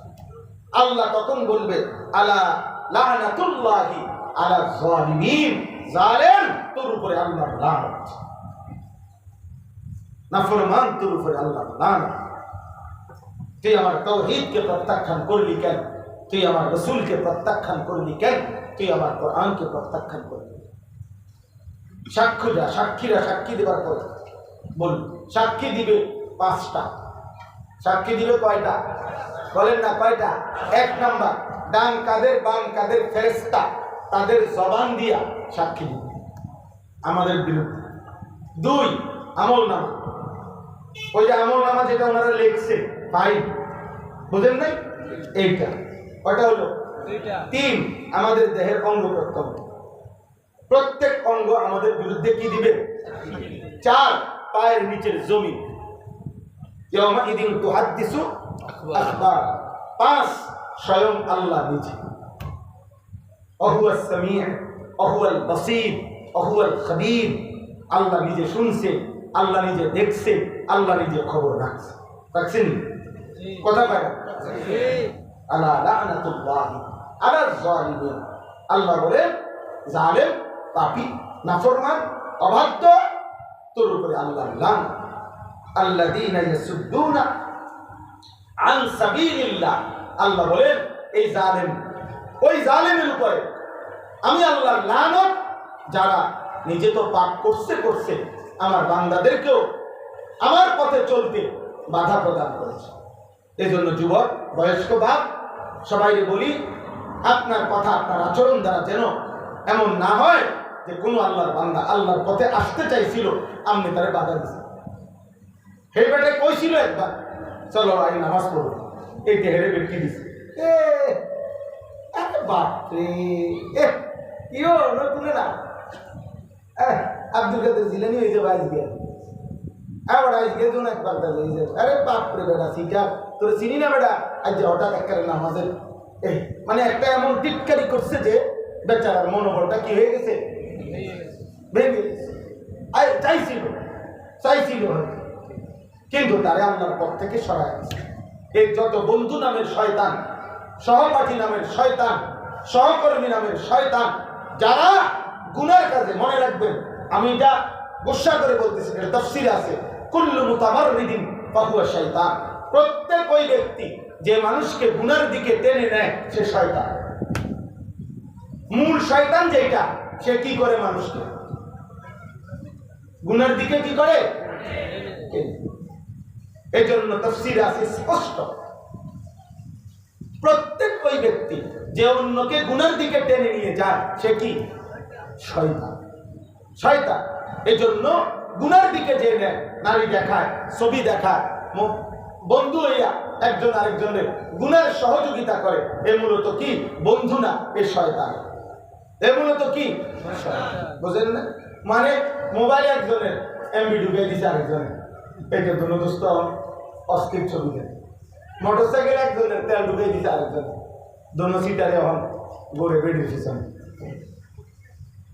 আল্লাহ তখন বলবে, আলা লানাতুল্লাহি আলা যালিমিন, জালেম তোর উপরে আল্লাহর লানত, নাফরমান তোর উপরে আল্লাহর লানত। তুই আমার তাওহীদকে প্রত্যাখ্যান করলি কেন? তুই আমার রাসূলকে প্রত্যাখ্যান করলি কেন? তুই আমার কোরআনকে প্রত্যাখ্যান করলি? সাক্ষ্য, সাক্ষীরা সাক্ষী দেবার পরে বল, সাক্ষী দিবে 5টা। সাক্ষী দিবে কয়টা? বলেন না কয়টা? 1 নাম্বার, ডান কাদের বাম কাদের ফেরেশতা তাদের জবান দিয়া সাক্ষী দিবে আমাদের বিরুদ্ধে। 2, আমলনামা, ওই যে আমলনামা যেটা ওনারা লিখছে, ফাইল, বুঝেন নাই? এইটা কয়টা হলো? 3, আমাদের দেহের অঙ্গ প্রত্যঙ্গ, প্রত্যেক অঙ্গ আমাদের বিরুদ্ধে কি দিবে? 4, পায়ের নিচের জমি, ইয়াউমা ইদিন তুহাদ্দিসু আখবার। 5, স্বয়ং আল্লাহ নিজে, অহুয়াস সামিউ অহুয়াল বাসীর অহুয়াল খবীর, আল্লাহ নিজে শুনছে, আল্লাহ নিজে দেখছে, আল্লাহ নিজে খবর রাখছে। রাখছেন? কথা কয় না? আলা লানাতুল্লাহি আলা যালিমিন। আল্লাহ বলেন জালেম, পাপী, নাফরমান, অবাধ্য তোর উপরে আল্লাহর লানত। আল্লাযীনা ইয়াসুদ্দুনা আন সাবিলিল্লাহ। আল্লাহ বলেন এই জালেম, ওই জালেমের উপরে আমি আল্লাহর লানত, যারা নিজে তো পাপ করছে আমার বান্দাদেরকেও আমার পথে চলতে বাধা প্রদান করেছে। এই জন্য যুবক, বয়স্ক বাপ সবাই বলি, আপনার কথা আপনার আচরণ দ্বারা যেন এমন না হয় যে কোনো আল্লাহর বান্দা আল্লাহর পথে আসতে চাইছিল, আপনি তারে বাধা দিচ্ছেন। হে বেটায় কইছিল একবার চলো আই নামাজ পড়ো, এই দেহেরে বেটকে দিছে। বাপরে, ইও নতুন না আব্দুল কাদের জিলানি হয়ে যাবে আজকে, আবার আজকে তো একবার হয়ে যাবে। আরে বাপরে বেটা সিটা তোর চিনি না বেটা, আজ হঠাৎ একবারে নামাজের মানে একটা এমন টিটকারি করছে যে বেচারার মনোবলটা কি হয়ে গেছে, ভেঙে গেছে। চাইছিল কিন্তু তারে আল্লাহর পথ থেকে সরায় গেছে। এই যত বন্ধু নামের শয়তান, সহপাঠী নামের শয়তান, সহকর্মী নামের শয়তান, যারা গুনার কাজে, মনে রাখবেন আমি এটা গুসা করে বলতেছি, তাফসীরে আছে কুল্লু মুতামাররিদিন ফাহুয়া শাইতান। প্রত্যেক ওই ব্যক্তি যে মানুষকে গুনার দিকে টেনে নেয় সে শয়তান। মূল শয়তান যেটা, সে কি করে মানুষকে গুনার দিকে কি করে। এই জন্য তাফসীরে আছে স্পষ্ট, প্রত্যেক ওই ব্যক্তি যে অন্যকে গুনার দিকে টেনে নিয়ে যায় সে কি শয়তান। শয়তান এই জন্য গুনার দিকে যে নেয়, নারী দেখায়, ছবি দেখায়, বন্ধু হইয়া একজন আরেকজনের গুনার সহযোগিতা করে, এ মূলত কি বন্ধু না, এ শয়তান। এ মূলত কি বুঝেন না? মানে মোবাইল একজনের এমবি ঢুকে দিছে আরেকজনের, এটা দুনো দোস্ত অস্থির ছবি দেয়। মোটরসাইকেল একজনের তেল ঢুকে দিছে আরেকজনের, দোনো সিটারে এখন গড়ে বেড়ে দিয়েছেন।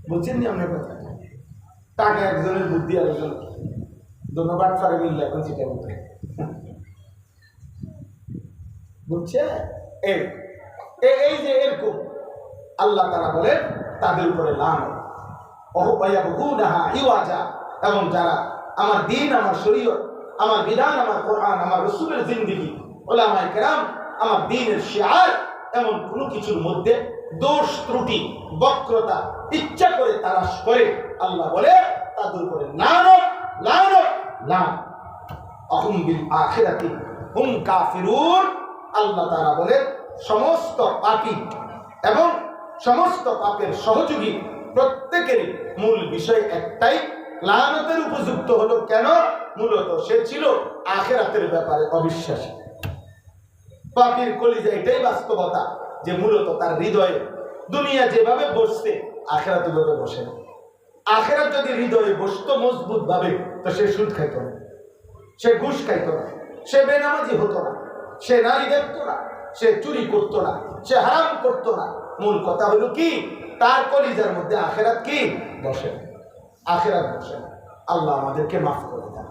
বুঝছেন নি আপনার কথা? টাকা একজনের, বুদ্ধি আরেকজন, দোনো বাটফারে মিললে এখন সিটার মধ্যে, বুঝছে? এই যে এরকম আল্লাহ তাআলা বলেন তাদের উপরে লানত। এবং যারা আমার দিন, আমার শরীয়ত, আমার বিধান, আমার কোরআন, আমার রাসূলের জিন্দেগি, উলামায়ে কেরাম, আমার দ্বীনের শিআর, এমন কোনো কিছুর মধ্যে দোষ ত্রুটি বক্রতা ইচ্ছা করে তালাশ করে, আল্লাহ বলে তাদের উপরে লানত লানত লানত। আহুম বিল আখিরাতি হুম কাফিরুন। আল্লাহ তাআলা বলে সমস্ত পাপী এবং সমস্ত পাপের সহযোগী প্রত্যেকেরই মূল বিষয় একটাই, লানতের উপযুক্ত হলো কেন? মূলত সে ছিল আখিরাতের ব্যাপারে অবিশ্বাসী। পাপীর কলিজা এটাই বাস্তবতা যে মূলত তার হৃদয়ে দুনিয়া যেভাবে বসছে আখিরাত ওইভাবে বসে না। আখিরাত যদি হৃদয়ে বসতো মজবুত ভাবে, তো সে সুদ খাইত না, সে ঘুষ খাইত না, সে বেনামাজি হতো না, সে নারী দেখতো না, সে চুরি করতো না, সে হারাম করতো না। মূল কথা হলো কি, তার কলিজার মধ্যে আখিরাত কি বসে, আখিরাত বসে। আল্লাহ আমাদেরকে মাফ করে দেন।